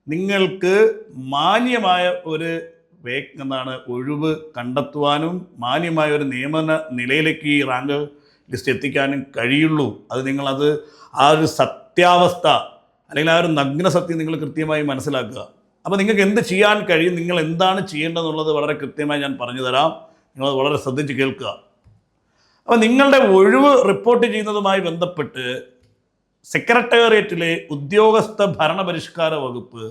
നിങ്ങൾക്ക് മാന്യമായ ഒരു ഒഴിവ് കണ്ടെത്തുവാനും മാന്യമായ ഒരു നിയമന നിലയിലേക്ക് ഈ റാങ്ക് ലിസ്റ്റ് എത്തിക്കാനും കഴിയുള്ളൂ. അത് നിങ്ങളത് ആ ഒരു സത്യാവസ്ഥ അല്ലെങ്കിൽ ആ ഒരു നഗ്ന സത്യം നിങ്ങൾ കൃത്യമായി മനസ്സിലാക്കുക. അപ്പോൾ നിങ്ങൾക്ക് എന്ത് ചെയ്യാൻ കഴിയും, നിങ്ങൾ എന്താണ് ചെയ്യേണ്ടതെന്നുള്ളത് വളരെ കൃത്യമായി ഞാൻ പറഞ്ഞു തരാം. നിങ്ങളത് വളരെ ശ്രദ്ധിച്ച് കേൾക്കുക. അപ്പോൾ നിങ്ങളുടെ ഒഴിവ് റിപ്പോർട്ട് ചെയ്യുന്നതുമായി ബന്ധപ്പെട്ട് സെക്രട്ടേറിയറ്റിലെ ഉദ്യോഗസ്ഥ ഭരണപരിഷ്കാര വകുപ്പ്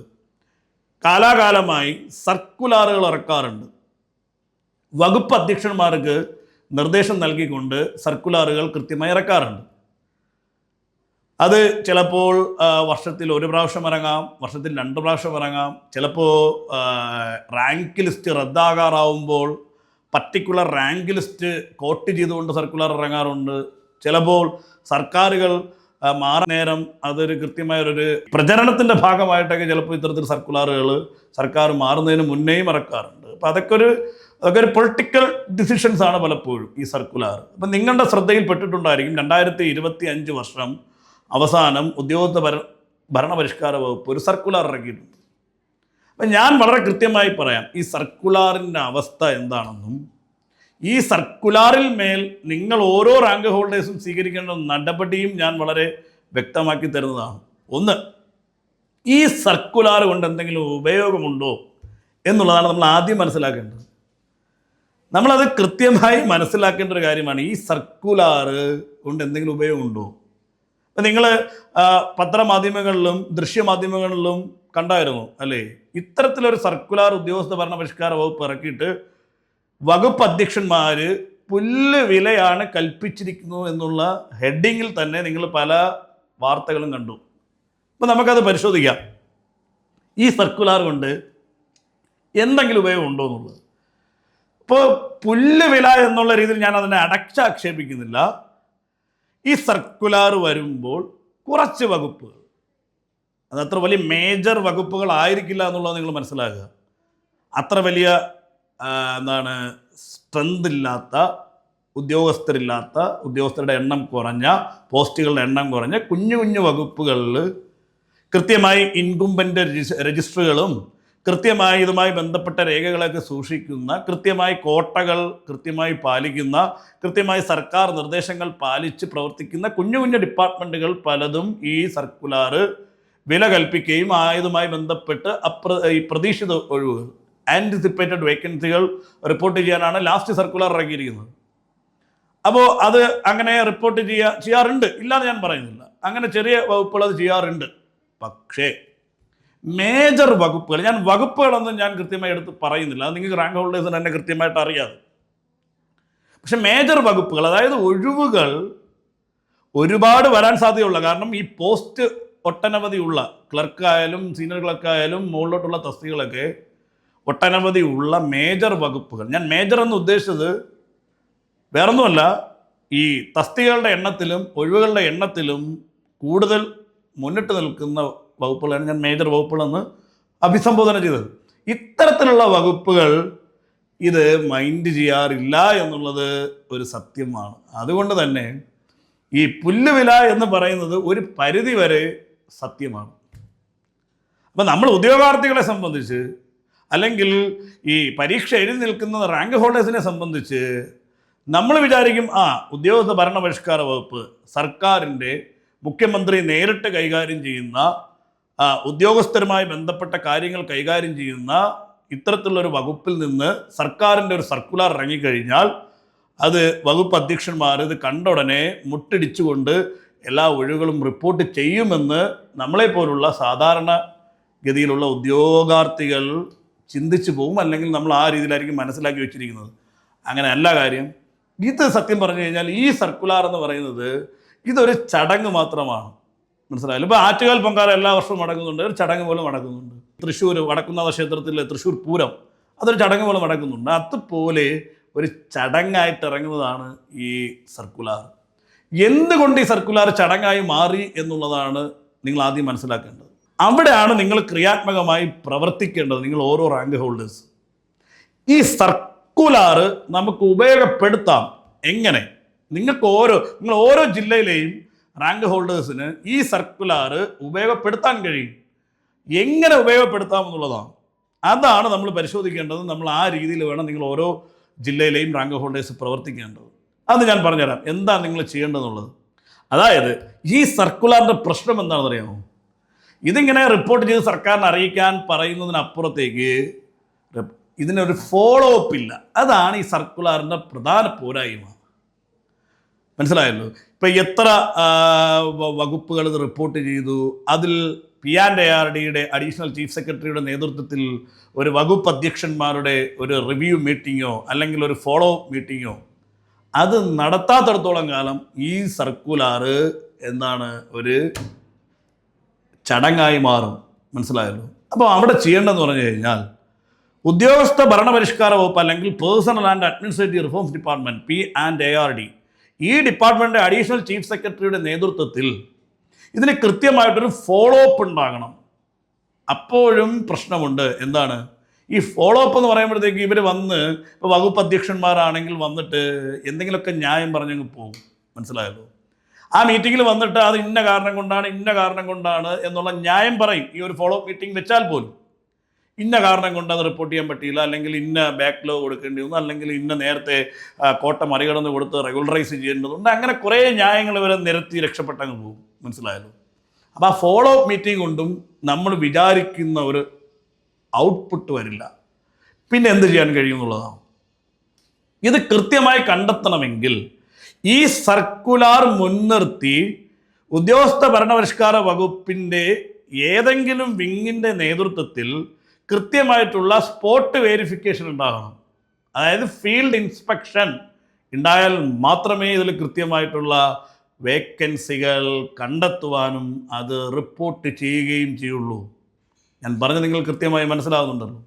കാലാകാലമായി സർക്കുലാറുകൾ ഇറക്കാറുണ്ട്. വകുപ്പ് അധ്യക്ഷന്മാർക്ക് നിർദ്ദേശം നൽകിക്കൊണ്ട് സർക്കുലാറുകൾ കൃത്യമായി ഇറക്കാറുണ്ട്. അത് ചിലപ്പോൾ വർഷത്തിൽ 1 പ്രാവശ്യം ഇറങ്ങാം, വർഷത്തിൽ 2 പ്രാവശ്യം ഇറങ്ങാം. ചിലപ്പോൾ റാങ്ക് ലിസ്റ്റ് റദ്ദാകാറാവുമ്പോൾ പർട്ടിക്കുലർ റാങ്ക് ലിസ്റ്റ് കോട്ട് ചെയ്തുകൊണ്ട് സർക്കുലർ ഇറങ്ങാറുണ്ട്. ചിലപ്പോൾ സർക്കാരുകൾ മാറാൻ നേരം അതൊരു കൃത്യമായൊരു പ്രചരണത്തിൻ്റെ ഭാഗമായിട്ടൊക്കെ ചിലപ്പോൾ ഇത്തരത്തിൽ സർക്കുലറുകൾ സർക്കാർ മാറുന്നതിന് മുന്നേയും ഇറക്കാറുണ്ട്. അപ്പോൾ അതൊക്കെ ഒരു പൊളിറ്റിക്കൽ ഡിസിഷൻസ് ആണ് പലപ്പോഴും ഈ സർക്കുലർ. അപ്പം നിങ്ങളുടെ ശ്രദ്ധയിൽപ്പെട്ടിട്ടുണ്ടായിരിക്കും 2025 വർഷം അവസാനം ഉദ്യോഗസ്ഥ ഭരണപരിഷ്കാര വകുപ്പ് ഒരു സർക്കുലർ ഇറക്കിയിട്ടുണ്ട്. അപ്പം ഞാൻ വളരെ കൃത്യമായി പറയാം ഈ സർക്കുലറിൻ്റെ അവസ്ഥ എന്താണെന്നും ഈ സർക്കുലറിൽ മേൽ നിങ്ങൾ ഓരോ റാങ്ക് ഹോൾഡേഴ്സും സ്വീകരിക്കേണ്ട നടപടിയും ഞാൻ വളരെ വ്യക്തമാക്കി തരുന്നതാണ്. ഒന്ന്, ഈ സർക്കുലർ കൊണ്ട് എന്തെങ്കിലും ഉപയോഗമുണ്ടോ എന്നുള്ളതാണ് നമ്മൾ ആദ്യം മനസ്സിലാക്കേണ്ടത്. നമ്മളത് കൃത്യമായി മനസ്സിലാക്കേണ്ട ഒരു കാര്യമാണ്. ഈ സർക്കുലർ കൊണ്ട് എന്തെങ്കിലും ഉപയോഗമുണ്ടോ? അപ്പം നിങ്ങൾ പത്രമാധ്യമങ്ങളിലും ദൃശ്യമാധ്യമങ്ങളിലും കണ്ടായിരുന്നു അല്ലേ, ഇത്തരത്തിലൊരു സർക്കുലർ ഉദ്യോഗസ്ഥ ഭരണപരിഷ്കാര വകുപ്പ് ഇറക്കിയിട്ട് വകുപ്പ് അധ്യക്ഷന്മാർ പുല്ല് വിലയാണ് കൽപ്പിച്ചിരിക്കുന്നു എന്നുള്ള ഹെഡിങ്ങിൽ തന്നെ നിങ്ങൾ പല വാർത്തകളും കണ്ടു. അപ്പോൾ നമുക്കത് പരിശോധിക്കാം. ഈ സർക്കുലർ കൊണ്ട് എന്തെങ്കിലും ഉപയോഗം ഉണ്ടോ എന്നുള്ളത്. ഇപ്പോൾ പുല്ല് വില എന്നുള്ള രീതിയിൽ ഞാൻ അതിനെ അടച്ചാക്ഷേപിക്കുന്നില്ല. ഈ സർക്കുലർ വരുമ്പോൾ കുറച്ച് വകുപ്പുകൾ, അതത്ര വലിയ മേജർ വകുപ്പുകളായിരിക്കില്ല എന്നുള്ളത് നിങ്ങൾ മനസ്സിലാക്കുക. അത്ര വലിയ സ്ട്രെങ്ത് ഇല്ലാത്ത, ഉദ്യോഗസ്ഥരുടെ എണ്ണം കുറഞ്ഞ, പോസ്റ്റുകളുടെ എണ്ണം കുറഞ്ഞ കുഞ്ഞു കുഞ്ഞു വകുപ്പുകളിൽ കൃത്യമായി ഇൻകുംബൻ്റ് രജിസ്റ്ററുകളും കൃത്യമായി ഇതുമായി ബന്ധപ്പെട്ട രേഖകളൊക്കെ സൂക്ഷിക്കുന്ന, കൃത്യമായി കോട്ടകൾ കൃത്യമായി പാലിക്കുന്ന, കൃത്യമായി സർക്കാർ നിർദ്ദേശങ്ങൾ പാലിച്ച് പ്രവർത്തിക്കുന്ന കുഞ്ഞു കുഞ്ഞു ഡിപ്പാർട്ട്മെൻറ്റുകൾ പലതും ഈ സർക്കുലർ വില കൽപ്പിക്കുകയും ആയതുമായി ബന്ധപ്പെട്ട് ഈ പ്രതീക്ഷിത ഒഴിവുകൾ, ആൻറ്റിസിപ്പേറ്റഡ് വേക്കൻസികൾ റിപ്പോർട്ട് ചെയ്യാനാണ് ലാസ്റ്റ് സർക്കുലർ ഇറക്കിയിരിക്കുന്നത്. അപ്പോൾ അത് അങ്ങനെ റിപ്പോർട്ട് ചെയ്യാറുണ്ട്, ഇല്ലാന്ന് ഞാൻ പറയുന്നില്ല. അങ്ങനെ ചെറിയ വകുപ്പുകൾ അത് ചെയ്യാറുണ്ട്. പക്ഷേ മേജർ വകുപ്പുകൾ, ഞാൻ വകുപ്പുകളൊന്നും ഞാൻ കൃത്യമായി എടുത്ത് പറയുന്നില്ല, അത് നിങ്ങൾക്ക് റാങ്ക് ഹോൾഡേഴ്സിന് തന്നെ കൃത്യമായിട്ട് അറിയാതെ. പക്ഷെ മേജർ വകുപ്പുകൾ, അതായത് ഒഴിവുകൾ ഒരുപാട് വരാൻ സാധ്യതയുള്ള, കാരണം ഈ പോസ്റ്റ് ഒട്ടനവധിയുള്ള ക്ലർക്കായാലും സീനിയർ ക്ലർക്കായാലും മുകളിലോട്ടുള്ള തസ്തികളൊക്കെ ഒട്ടനവധി ഉള്ള മേജർ വകുപ്പുകൾ. ഞാൻ മേജർ എന്ന് ഉദ്ദേശിച്ചത് വേറൊന്നുമല്ല, ഈ തസ്തികകളുടെ എണ്ണത്തിലും ഒഴിവുകളുടെ എണ്ണത്തിലും കൂടുതൽ മുന്നിട്ട് നിൽക്കുന്ന വകുപ്പുകളാണ് ഞാൻ മേജർ വകുപ്പുകളെന്ന് അഭിസംബോധന ചെയ്തത്. ഇത്തരത്തിലുള്ള വകുപ്പുകൾ ഇത് മൈൻഡ് ചെയ്യാറില്ല എന്നുള്ളത് ഒരു സത്യമാണ്. അതുകൊണ്ട് തന്നെ ഈ പുല്ലുവില എന്ന് പറയുന്നത് ഒരു പരിധി വരെ സത്യമാണ്. അപ്പം നമ്മൾ ഉദ്യോഗാർത്ഥികളെ സംബന്ധിച്ച്, അല്ലെങ്കിൽ ഈ പരീക്ഷ എഴുതി നിൽക്കുന്ന റാങ്ക് ഹോൾഡേഴ്സിനെ സംബന്ധിച്ച് നമ്മൾ വിചാരിക്കും, ഉദ്യോഗസ്ഥ ഭരണപരിഷ്കാര വകുപ്പ് സർക്കാരിൻ്റെ മുഖ്യമന്ത്രി നേരിട്ട് കൈകാര്യം ചെയ്യുന്ന, ഉദ്യോഗസ്ഥരുമായി ബന്ധപ്പെട്ട കാര്യങ്ങൾ കൈകാര്യം ചെയ്യുന്ന ഇത്തരത്തിലുള്ളൊരു വകുപ്പിൽ നിന്ന് സർക്കാരിൻ്റെ ഒരു സർക്കുലർ ഇറങ്ങിക്കഴിഞ്ഞാൽ അത് വകുപ്പ് അധ്യക്ഷന്മാർ ഇത് കണ്ട ഉടനെ മുട്ടിടിച്ചുകൊണ്ട് എല്ലാ ഒഴിവുകളും റിപ്പോർട്ട് ചെയ്യുമെന്ന് നമ്മളെപ്പോലുള്ള സാധാരണ ഗതിയിലുള്ള ഉദ്യോഗാർത്ഥികൾ ചിന്തിച്ചു പോകും, അല്ലെങ്കിൽ നമ്മൾ ആ രീതിയിലായിരിക്കും മനസ്സിലാക്കി വെച്ചിരിക്കുന്നത്. അങ്ങനെ അല്ല കാര്യം. ഇത് സത്യം പറഞ്ഞു കഴിഞ്ഞാൽ ഈ സർക്കുലർ എന്ന് പറയുന്നത് ഇതൊരു ചടങ്ങ് മാത്രമാണ്. മനസ്സിലായാലും ഇപ്പോൾ ആറ്റുകാൽ പൊങ്കാല എല്ലാ വർഷവും നടക്കുന്നുണ്ട്, ഒരു ചടങ്ങ് പോലെ നടക്കുന്നുണ്ട്. തൃശ്ശൂർ വടക്കുംനാഥ ക്ഷേത്രത്തിലെ തൃശ്ശൂർ പൂരം അതൊരു ചടങ്ങ് പോലെ നടക്കുന്നുണ്ട്. അതുപോലെ ഒരു ചടങ്ങായിട്ട് ഇറങ്ങുന്നതാണ് ഈ സർക്കുലർ. എന്തുകൊണ്ട് ഈ സർക്കുലർ ചടങ്ങായി മാറി എന്നുള്ളതാണ് നിങ്ങൾ ആദ്യം മനസ്സിലാക്കേണ്ടത്. അവിടെയാണ് നിങ്ങൾ ക്രിയാത്മകമായി പ്രവർത്തിക്കേണ്ടത്, നിങ്ങൾ ഓരോ റാങ്ക് ഹോൾഡേഴ്സ്. ഈ സർക്കുലർ നമുക്ക് ഉപയോഗപ്പെടുത്താം. എങ്ങനെ? നിങ്ങൾ ഓരോ ജില്ലയിലെയും റാങ്ക് ഹോൾഡേഴ്സിന് ഈ സർക്കുലർ ഉപയോഗപ്പെടുത്താൻ കഴിയും. എങ്ങനെ ഉപയോഗപ്പെടുത്താമെന്നുള്ളതാണ്, അതാണ് നമ്മൾ പരിശോധിക്കേണ്ടത്. നമ്മൾ ആ രീതിയിൽ വേണം നിങ്ങൾ ഓരോ ജില്ലയിലെയും റാങ്ക് ഹോൾഡേഴ്സ് പ്രവർത്തിക്കേണ്ടത്. അത് ഞാൻ പറഞ്ഞുതരാം എന്താണ് നിങ്ങൾ ചെയ്യേണ്ടതെന്നുള്ളത്. അതായത് ഈ സർക്കുലറിൻ്റെ പ്രശ്നം എന്താണെന്ന് അറിയാമോ? ഇതിങ്ങനെ റിപ്പോർട്ട് ചെയ്ത് സർക്കാരിനെ അറിയിക്കാൻ പറയുന്നതിനപ്പുറത്തേക്ക് ഇതിനൊരു ഫോളോ അപ്പ് ഇല്ല. അതാണ് ഈ സർക്കുലറിൻ്റെ പ്രധാന പോരായ്മ. മനസ്സിലായല്ലോ? ഇപ്പം എത്ര വകുപ്പുകൾ ഇത് റിപ്പോർട്ട് ചെയ്തു, അതിൽ PNARDയുടെ അഡീഷണൽ ചീഫ് സെക്രട്ടറിയുടെ നേതൃത്വത്തിൽ ഒരു വകുപ്പ് അധ്യക്ഷന്മാരുടെ ഒരു റിവ്യൂ മീറ്റിങ്ങോ അല്ലെങ്കിൽ ഒരു ഫോളോ അപ്പ് മീറ്റിങ്ങോ അത് നടത്താത്തിടത്തോളം കാലം ഈ സർക്കുലർ ഒരു ചടങ്ങായി മാറും. മനസ്സിലായല്ലോ? അപ്പോൾ അവിടെ ചെയ്യേണ്ടതെന്ന് പറഞ്ഞു കഴിഞ്ഞാൽ ഉദ്യോഗസ്ഥ ഭരണപരിഷ്കാര വകുപ്പ് അല്ലെങ്കിൽ personal and administrative reforms department P&ARD, ഈ ഡിപ്പാർട്ട്മെൻറ്റ് അഡീഷണൽ ചീഫ് സെക്രട്ടറിയുടെ നേതൃത്വത്തിൽ ഇതിന് കൃത്യമായിട്ടൊരു ഫോളോ അപ്പ് ഉണ്ടാകണം. അപ്പോഴും പ്രശ്നമുണ്ട്. എന്താണ് ഈ ഫോളോ അപ്പ് എന്ന് പറയുമ്പോഴത്തേക്ക് ഇവർ വന്ന് ഇപ്പോൾ വകുപ്പ് അധ്യക്ഷന്മാരാണെങ്കിൽ വന്നിട്ട് എന്തെങ്കിലുമൊക്കെ ന്യായം പറഞ്ഞങ്ങ് പോകും. മനസ്സിലായല്ലോ? ആ മീറ്റിങ്ങിൽ വന്നിട്ട് അത് ഇന്ന കാരണം കൊണ്ടാണ് എന്നുള്ള ന്യായം പറയും. ഈ ഒരു ഫോളോ അപ്പ് മീറ്റിംഗ് വെച്ചാൽ പോലും ഇന്ന കാരണം കൊണ്ട് അത് റിപ്പോർട്ട് ചെയ്യാൻ പറ്റിയില്ല, അല്ലെങ്കിൽ ഇന്ന ബാക്ക്ലോഗ് കൊടുക്കേണ്ടി വന്നു, അല്ലെങ്കിൽ ഇന്ന നേരത്തെ കോട്ട മറികടന്ന് കൊടുത്ത് റെഗുലറൈസ് ചെയ്യേണ്ടതുണ്ട്. അങ്ങനെ കുറേ ന്യായങ്ങൾ ഇവരെ നിരത്തി രക്ഷപ്പെട്ടങ്ങ് പോകും. മനസ്സിലായല്ലോ? അപ്പോൾ ആ ഫോളോ അപ്പ് മീറ്റിംഗ് കൊണ്ടും നമ്മൾ വിചാരിക്കുന്ന ഒരു ഔട്ട്പുട്ട് വരില്ല. പിന്നെ എന്ത് ചെയ്യാൻ കഴിയുമെന്നുള്ളതാണ്. ഇത് കൃത്യമായി കണ്ടെത്തണമെങ്കിൽ ഈ സർക്കുലാർ മുൻനിർത്തി ഉദ്യോഗസ്ഥ ഭരണപരിഷ്കാര വകുപ്പിൻ്റെ ഏതെങ്കിലും വിങ്ങിൻ്റെ നേതൃത്വത്തിൽ കൃത്യമായിട്ടുള്ള സ്പോട്ട് വെരിഫിക്കേഷൻ ഉണ്ടാകണം. അതായത് ഫീൽഡ് ഇൻസ്പെക്ഷൻ ഉണ്ടായാൽ മാത്രമേ ഇതിൽ കൃത്യമായിട്ടുള്ള വേക്കൻസികൾ കണ്ടെത്തുവാനും അത് റിപ്പോർട്ട് ചെയ്യുകയും ചെയ്യുള്ളൂ. ഞാൻ പറഞ്ഞത് നിങ്ങൾ കൃത്യമായി മനസ്സിലാകുന്നുണ്ടല്ലോ.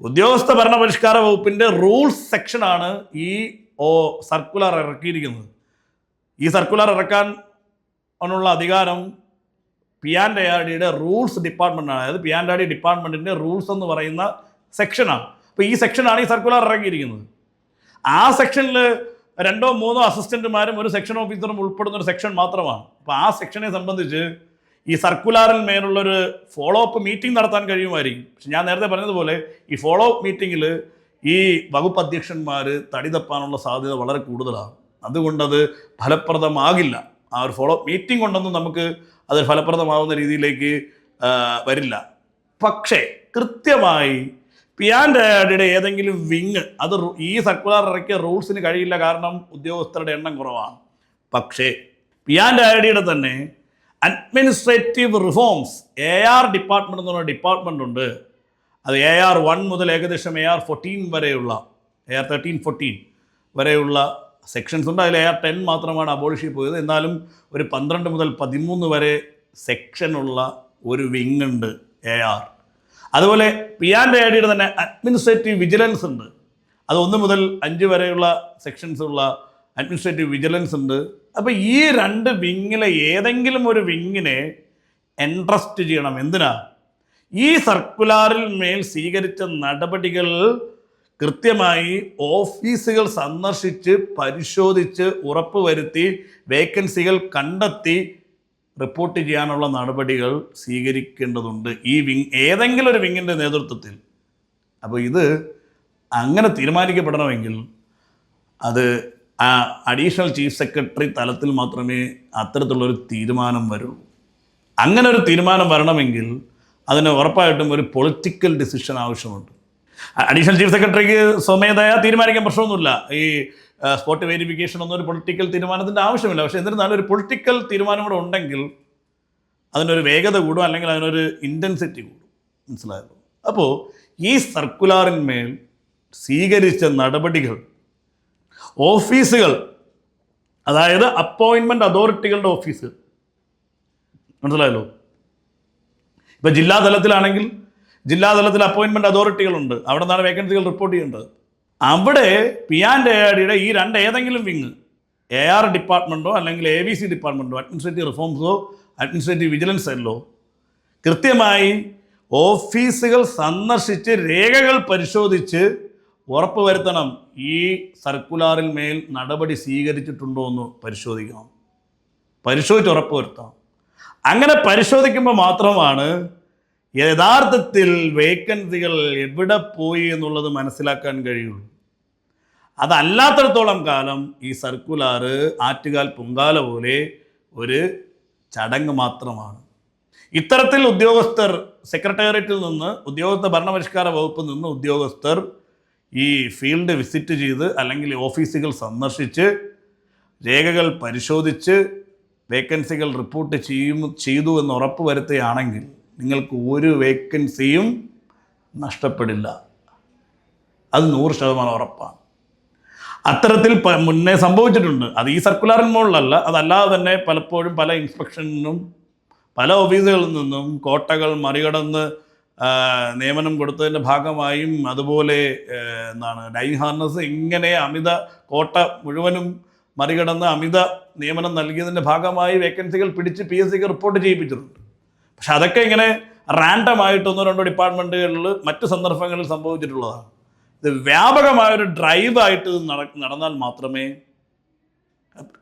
ഉദ്യോഗസ്ഥ ഭരണപരിഷ്കാര വകുപ്പിൻ്റെ റൂൾസ് സെക്ഷനാണ് ഈ സർക്കുലർ ഇറക്കിയിരിക്കുന്നത്. ഈ സർക്കുലർ ഇറക്കാൻ ഉള്ള അധികാരം P&ARDയുടെ റൂൾസ് ഡിപ്പാർട്ട്മെൻറ്റാണ്. അതായത് P&ARD ഡിപ്പാർട്ട്മെൻറ്റിൻ്റെ റൂൾസ് എന്ന് പറയുന്ന സെക്ഷനാണ്. അപ്പോൾ ഈ സെക്ഷനാണ് ഈ സർക്കുലർ ഇറക്കിയിരിക്കുന്നത്. ആ സെക്ഷനിൽ 2-3 അസിസ്റ്റൻറ്റുമാരും ഒരു സെക്ഷൻ ഓഫീസറും ഉൾപ്പെടുന്ന ഒരു സെക്ഷൻ മാത്രമാണ്. അപ്പോൾ ആ സെക്ഷനെ സംബന്ധിച്ച് ഈ സർക്കുലാറിൽ മേലുള്ളൊരു ഫോളോ അപ്പ് മീറ്റിംഗ് നടത്താൻ കഴിയുമായിരിക്കും. പക്ഷെ ഞാൻ നേരത്തെ പറഞ്ഞതുപോലെ ഈ ഫോളോ അപ്പ് മീറ്റിങ്ങിൽ ഈ വകുപ്പ് അധ്യക്ഷന്മാർ തടി തപ്പാനുള്ള സാധ്യത വളരെ കൂടുതലാണ്. അതുകൊണ്ടത് ഫലപ്രദമാകില്ല. ആ ഒരു ഫോളോ അപ്പ് മീറ്റിംഗ് കൊണ്ടൊന്നും നമുക്ക് അത് ഫലപ്രദമാവുന്ന രീതിയിലേക്ക് വരില്ല. പക്ഷേ കൃത്യമായി P&ARDയുടെ ഏതെങ്കിലും വിങ് അത് ഈ സർക്കുലർ ഇറക്കിയ റൂൾസിന് കഴിയില്ല, കാരണം ഉദ്യോഗസ്ഥരുടെ എണ്ണം കുറവാണ്. പക്ഷേ P&ARDയുടെ തന്നെ അഡ്മിനിസ്ട്രേറ്റീവ് റിഫോംസ് AR ഡിപ്പാർട്ട്മെൻറ്റ് എന്ന് പറഞ്ഞ ഡിപ്പാർട്ട്മെൻ്റ് ഉണ്ട്. അത് AR 1 മുതൽ ഏകദേശം AR 14 വരെയുള്ള AR 13-14 വരെയുള്ള സെക്ഷൻസ് ഉണ്ട്. അതിൽ AR 10 മാത്രമാണ് അബോളിഷ് പോയത്. എന്നാലും ഒരു 12 മുതൽ 13 വരെ സെക്ഷനുള്ള ഒരു വിങ് ഉണ്ട് AR. അതുപോലെ P&ARDയുടെ തന്നെ അഡ്മിനിസ്ട്രേറ്റീവ് വിജിലൻസ് ഉണ്ട്. അത് 1 മുതൽ 5 വരെയുള്ള സെക്ഷൻസ് ഉള്ള അഡ്മിനിസ്ട്രേറ്റീവ് വിജിലൻസ് ഉണ്ട്. അപ്പോൾ ഈ 2 വിങ്ങിലെ ഏതെങ്കിലും ഒരു വിങ്ങിനെ എൻട്രസ്റ്റ് ചെയ്യണം. എന്തിനാ? ഈ സർക്കുലാറിൽ മേൽ സ്വീകരിച്ച നടപടികൾ കൃത്യമായി ഓഫീസുകൾ സന്ദർശിച്ച് പരിശോധിച്ച് ഉറപ്പുവരുത്തി വേക്കൻസികൾ കണ്ടെത്തി റിപ്പോർട്ട് ചെയ്യാനുള്ള നടപടികൾ സ്വീകരിക്കേണ്ടതുണ്ട് ഈ വിങ്, ഏതെങ്കിലും ഒരു വിങ്ങിൻ്റെ നേതൃത്വത്തിൽ. അപ്പോൾ ഇത് അങ്ങനെ തീരുമാനിക്കപ്പെടണമെങ്കിൽ അത് ആ അഡീഷണൽ ചീഫ് സെക്രട്ടറി തലത്തിൽ മാത്രമേ അത്തരത്തിലുള്ളൊരു തീരുമാനം വരുള്ളൂ. അങ്ങനെ ഒരു തീരുമാനം വരണമെങ്കിൽ അതിന് ഉറപ്പായിട്ടും ഒരു പൊളിറ്റിക്കൽ ഡിസിഷൻ ആവശ്യമുണ്ട്. അഡീഷണൽ ചീഫ് സെക്രട്ടറിക്ക് സ്വമേധയാ തീരുമാനിക്കാൻ പ്രശ്നമൊന്നുമില്ല. ഈ സ്പോട്ട് വെരിഫിക്കേഷൻ ഒന്നും ഒരു പൊളിറ്റിക്കൽ തീരുമാനത്തിൻ്റെ ആവശ്യമില്ല. പക്ഷേ എന്നിരുന്നാലും ഒരു പൊളിറ്റിക്കൽ തീരുമാനം കൂടെ ഉണ്ടെങ്കിൽ അതിനൊരു വേഗത കൂടും, അല്ലെങ്കിൽ അതിനൊരു ഇൻറ്റൻസിറ്റി കൂടും. മനസ്സിലായല്ലോ? അപ്പോൾ ഈ സർക്കുലാറിന്മേൽ സ്വീകരിച്ച നടപടികൾ ഓഫീസുകൾ, അതായത് അപ്പോയിൻമെൻറ്റ് അതോറിറ്റികളുടെ ഓഫീസ്, മനസ്സിലായല്ലോ? ഇപ്പോൾ ജില്ലാതലത്തിലാണെങ്കിൽ ജില്ലാതലത്തിൽ അപ്പോയിൻമെൻറ്റ് അതോറിറ്റികളുണ്ട്. അവിടെ നിന്നാണ് വേക്കൻസികൾ റിപ്പോർട്ട് ചെയ്യേണ്ടത്. അവിടെ P&ARDയുടെ ഈ 2 ഏതെങ്കിലും വിങ് AR ഡിപ്പാർട്ട്മെൻറ്റോ അല്ലെങ്കിൽ ABC ഡിപ്പാർട്ട്മെൻറ്റോ അഡ്മിനിസ്ട്രേറ്റീവ് റിഫോംസോ അഡ്മിനിസ്ട്രേറ്റീവ് വിജിലൻസ് സെല്ലോ കൃത്യമായി ഓഫീസുകൾ സന്ദർശിച്ച് രേഖകൾ പരിശോധിച്ച് ഉറപ്പുവരുത്തണം ഈ സർക്കുലാറിൽ മേൽ നടപടി സ്വീകരിച്ചിട്ടുണ്ടോ എന്ന് പരിശോധിക്കണം. പരിശോധിച്ച് ഉറപ്പുവരുത്തണം. അങ്ങനെ പരിശോധിക്കുമ്പോൾ മാത്രമാണ് യഥാർത്ഥത്തിൽ വേക്കൻസികൾ എവിടെ പോയി എന്നുള്ളത് മനസ്സിലാക്കാൻ കഴിയുള്ളൂ. അതല്ലാത്തിടത്തോളം കാലം ഈ സർക്കുലാർ ആറ്റുകാൽ പൊങ്കാല പോലെ ഒരു ചടങ്ങ് മാത്രമാണ്. ഇത്തരത്തിൽ ഉദ്യോഗസ്ഥർ സെക്രട്ടേറിയറ്റിൽ നിന്ന്, ഉദ്യോഗസ്ഥ ഭരണപരിഷ്കാര വകുപ്പിൽ നിന്ന് ഉദ്യോഗസ്ഥർ ഈ ഫീൽഡ് വിസിറ്റ് ചെയ്ത് അല്ലെങ്കിൽ ഓഫീസുകൾ സന്ദർശിച്ച് രേഖകൾ പരിശോധിച്ച് വേക്കൻസികൾ റിപ്പോർട്ട് ചെയ്തു എന്ന് ഉറപ്പ് വരുത്തുകയാണെങ്കിൽ നിങ്ങൾക്ക് ഒരു വേക്കൻസിയും നഷ്ടപ്പെടില്ല. അത് 100% ഉറപ്പാണ്. അത്തരത്തിൽ മുന്നേ സംഭവിച്ചിട്ടുണ്ട്. അത് ഈ സർക്കുലാറിന് മുകളിലല്ല, അതല്ലാതെ തന്നെ പലപ്പോഴും പല ഇൻസ്പെക്ഷനും പല ഓഫീസുകളിൽ നിന്നും കോട്ടകൾ മറികടന്ന് നിയമനം കൊടുത്തതിൻ്റെ ഭാഗമായും അതുപോലെ എന്താണ് ഡൈൻ ഹാർനസ് ഇങ്ങനെ അമിത കോട്ട മുഴുവനും മറികടന്ന് അമിത നിയമനം നൽകിയതിൻ്റെ ഭാഗമായി വേക്കൻസികൾ പിടിച്ച് PSCക്ക് റിപ്പോർട്ട് ചെയ്യിപ്പിച്ചിട്ടുണ്ട്. പക്ഷെ അതൊക്കെ ഇങ്ങനെ റാൻഡമായിട്ട് 1-2 ഡിപ്പാർട്ട്മെൻറ്റുകളിൽ മറ്റ് സന്ദർഭങ്ങളിൽ സംഭവിച്ചിട്ടുള്ളതാണ്. ഇത് വ്യാപകമായൊരു ഡ്രൈവായിട്ട് ഇത് നടന്നാൽ മാത്രമേ,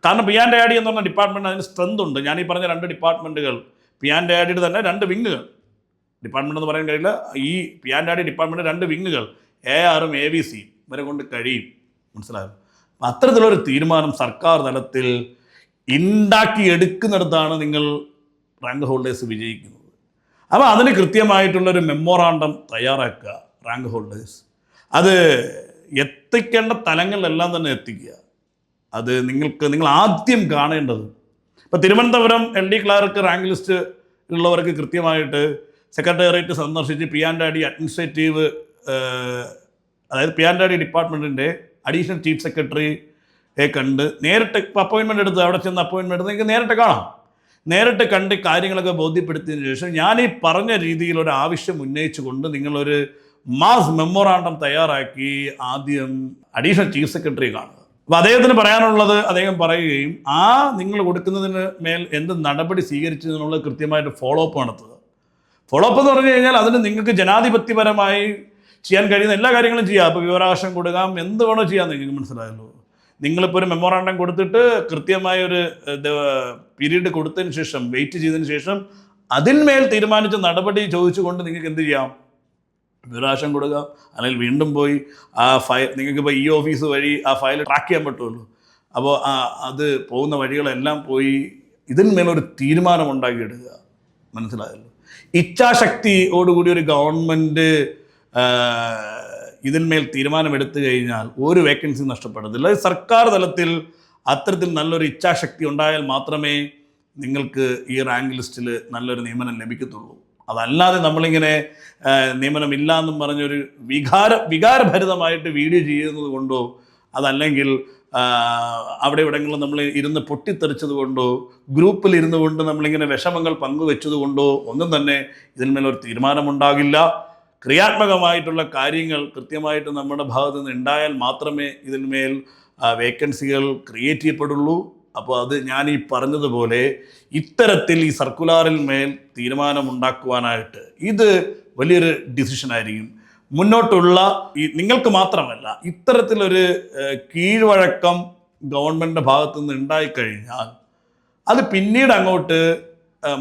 കാരണം PNAD എന്ന് പറഞ്ഞ ഡിപ്പാർട്ട്മെൻറ്റ് അതിന് സ്ട്രെങ്ത് ഉണ്ട്. ഞാനീ പറഞ്ഞ 2 ഡിപ്പാർട്ട്മെൻറ്റുകൾ PNADയുടെ തന്നെ 2 വിങ്ങുകൾ, ഡിപ്പാർട്ട്മെൻറ്റ് എന്ന് പറയാൻ കഴിയില്ല, ഈ PNAD ഡിപ്പാർട്ട്മെൻറ്റ് 2 വിങ്ങുകൾ ARഉം AVCയും ഇവരെ കൊണ്ട് കഴിയും. മനസ്സിലായോ? അത്തരത്തിലൊരു തീരുമാനം സർക്കാർ തലത്തിൽ ഉണ്ടാക്കിയെടുക്കുന്നിടത്താണ് നിങ്ങൾ റാങ്ക് ഹോൾഡേഴ്സ് വിജയിക്കുന്നത്. അപ്പോൾ അതിന് കൃത്യമായിട്ടുള്ളൊരു മെമ്മോറാണ്ടം തയ്യാറാക്കുക റാങ്ക് ഹോൾഡേഴ്സ്. അത് എത്തിക്കേണ്ട തലങ്ങളിലെല്ലാം തന്നെ എത്തിക്കുക. അത് നിങ്ങൾ ആദ്യം കാണേണ്ടത്, ഇപ്പോൾ Thiruvananthapuram LD clerk rank list ഉള്ളവർക്ക് കൃത്യമായിട്ട് സെക്രട്ടേറിയറ്റ് സന്ദർശിച്ച് PNAD അഡ്മിനിസ്ട്രേറ്റീവ്, അതായത് PNAD ഡിപ്പാർട്ട്മെൻറ്റിൻ്റെ അഡീഷണൽ ചീഫ് സെക്രട്ടറിയെ കണ്ട് നേരിട്ട് അപ്പോയിൻമെൻ്റ് എടുത്ത് അവിടെ ചെന്ന് അപ്പോയിൻമെൻ്റ് എടുത്ത് നിങ്ങൾക്ക് നേരിട്ട് കാണാം. നേരിട്ട് കണ്ട് കാര്യങ്ങളൊക്കെ ബോധ്യപ്പെടുത്തിയതിന് ശേഷം ഞാൻ ഈ പറഞ്ഞ രീതിയിലൊരു ആവശ്യം ഉന്നയിച്ചുകൊണ്ട് നിങ്ങളൊരു മാസ് മെമ്മോറാണ്ടം തയ്യാറാക്കി ആദ്യം അഡീഷണൽ ചീഫ് സെക്രട്ടറി കാണുക. അപ്പോൾ അദ്ദേഹത്തിന് പറയാനുള്ളത് അദ്ദേഹം പറയുകയും നിങ്ങൾ കൊടുക്കുന്നതിന് മേൽ എന്ത് നടപടി സ്വീകരിച്ചതിനുള്ളത് കൃത്യമായിട്ട് ഫോളോ അപ്പ് നടത്തുക. ഫോളോ അപ്പ് എന്ന് പറഞ്ഞു കഴിഞ്ഞാൽ അതിന് നിങ്ങൾക്ക് ജനാധിപത്യപരമായി ചെയ്യാൻ കഴിയുന്ന എല്ലാ കാര്യങ്ങളും ചെയ്യാം. അപ്പോൾ വിവരാവകാശം കൊടുക്കാം, എന്ത് വേണോ ചെയ്യാൻ നിങ്ങൾക്ക് മനസ്സിലായല്ലോ. നിങ്ങളിപ്പോൾ ഒരു മെമ്മോറാണ്ടം കൊടുത്തിട്ട് കൃത്യമായൊരു പീരീഡ് കൊടുത്തതിന് ശേഷം, വെയിറ്റ് ചെയ്തതിന് ശേഷം അതിന്മേൽ തീരുമാനിച്ച നടപടി ചോദിച്ചുകൊണ്ട് നിങ്ങൾക്ക് എന്ത് ചെയ്യാം, വിവരാവകാശം കൊടുക്കാം. അല്ലെങ്കിൽ വീണ്ടും പോയി ആ ഫയൽ, നിങ്ങൾക്കിപ്പോൾ ഓഫീസ് വഴി ആ ഫയൽ ട്രാക്ക് ചെയ്യാൻ പറ്റുമല്ലോ. അപ്പോൾ അത് പോകുന്ന വഴികളെല്ലാം പോയി ഇതിന്മേലൊരു തീരുമാനം ഉണ്ടാക്കിയെടുക്കുക. മനസ്സിലായല്ലോ? ഇച്ഛാശക്തിയോടുകൂടി ഒരു ഗവൺമെൻറ് ഇതിന്മേൽ തീരുമാനമെടുത്തു കഴിഞ്ഞാൽ ഒരു വേക്കൻസി നഷ്ടപ്പെടത്തില്ല. സർക്കാർ തലത്തിൽ അത്തരത്തിൽ നല്ലൊരു ഇച്ഛാശക്തി ഉണ്ടായാൽ മാത്രമേ നിങ്ങൾക്ക് ഈ റാങ്ക് ലിസ്റ്റിൽ നല്ലൊരു നിയമനം ലഭിക്കത്തുള്ളൂ. അതല്ലാതെ നമ്മളിങ്ങനെ നിയമനമില്ല എന്നും പറഞ്ഞൊരു വികാരഭരിതമായിട്ട് വീഡിയോ ചെയ്യുന്നത് കൊണ്ടോ, അതല്ലെങ്കിൽ അവിടെ ഇവിടെങ്കിലും നമ്മൾ ഇരുന്ന് പൊട്ടിത്തെറിച്ചത് കൊണ്ടോ, ഗ്രൂപ്പിൽ ഇരുന്നു കൊണ്ട് നമ്മളിങ്ങനെ വിഷമങ്ങൾ പങ്കുവെച്ചത് കൊണ്ടോ ഒന്നും തന്നെ ഇതിന്മേലൊരു തീരുമാനമുണ്ടാകില്ല. ക്രിയാത്മകമായിട്ടുള്ള കാര്യങ്ങൾ കൃത്യമായിട്ട് നമ്മുടെ ഭാഗത്തു നിന്ന് ഉണ്ടായാൽ മാത്രമേ ഇതിന്മേൽ വേക്കൻസികൾ ക്രിയേറ്റ് ചെയ്യപ്പെടുള്ളൂ. അപ്പോൾ അത് ഞാൻ ഈ പറഞ്ഞതുപോലെ ഇത്തരത്തിൽ ഈ സർക്കുലാറിൽ മേൽ തീരുമാനമുണ്ടാക്കുവാനായിട്ട് ഇത് വലിയൊരു ഡിസിഷനായിരിക്കും. മുന്നോട്ടുള്ള നിങ്ങൾക്ക് മാത്രമല്ല, ഇത്തരത്തിലൊരു കീഴ്വഴക്കം ഗവൺമെൻറ്റിൻ്റെ ഭാഗത്തു നിന്ന് ഉണ്ടായിക്കഴിഞ്ഞാൽ അത് പിന്നീട് അങ്ങോട്ട്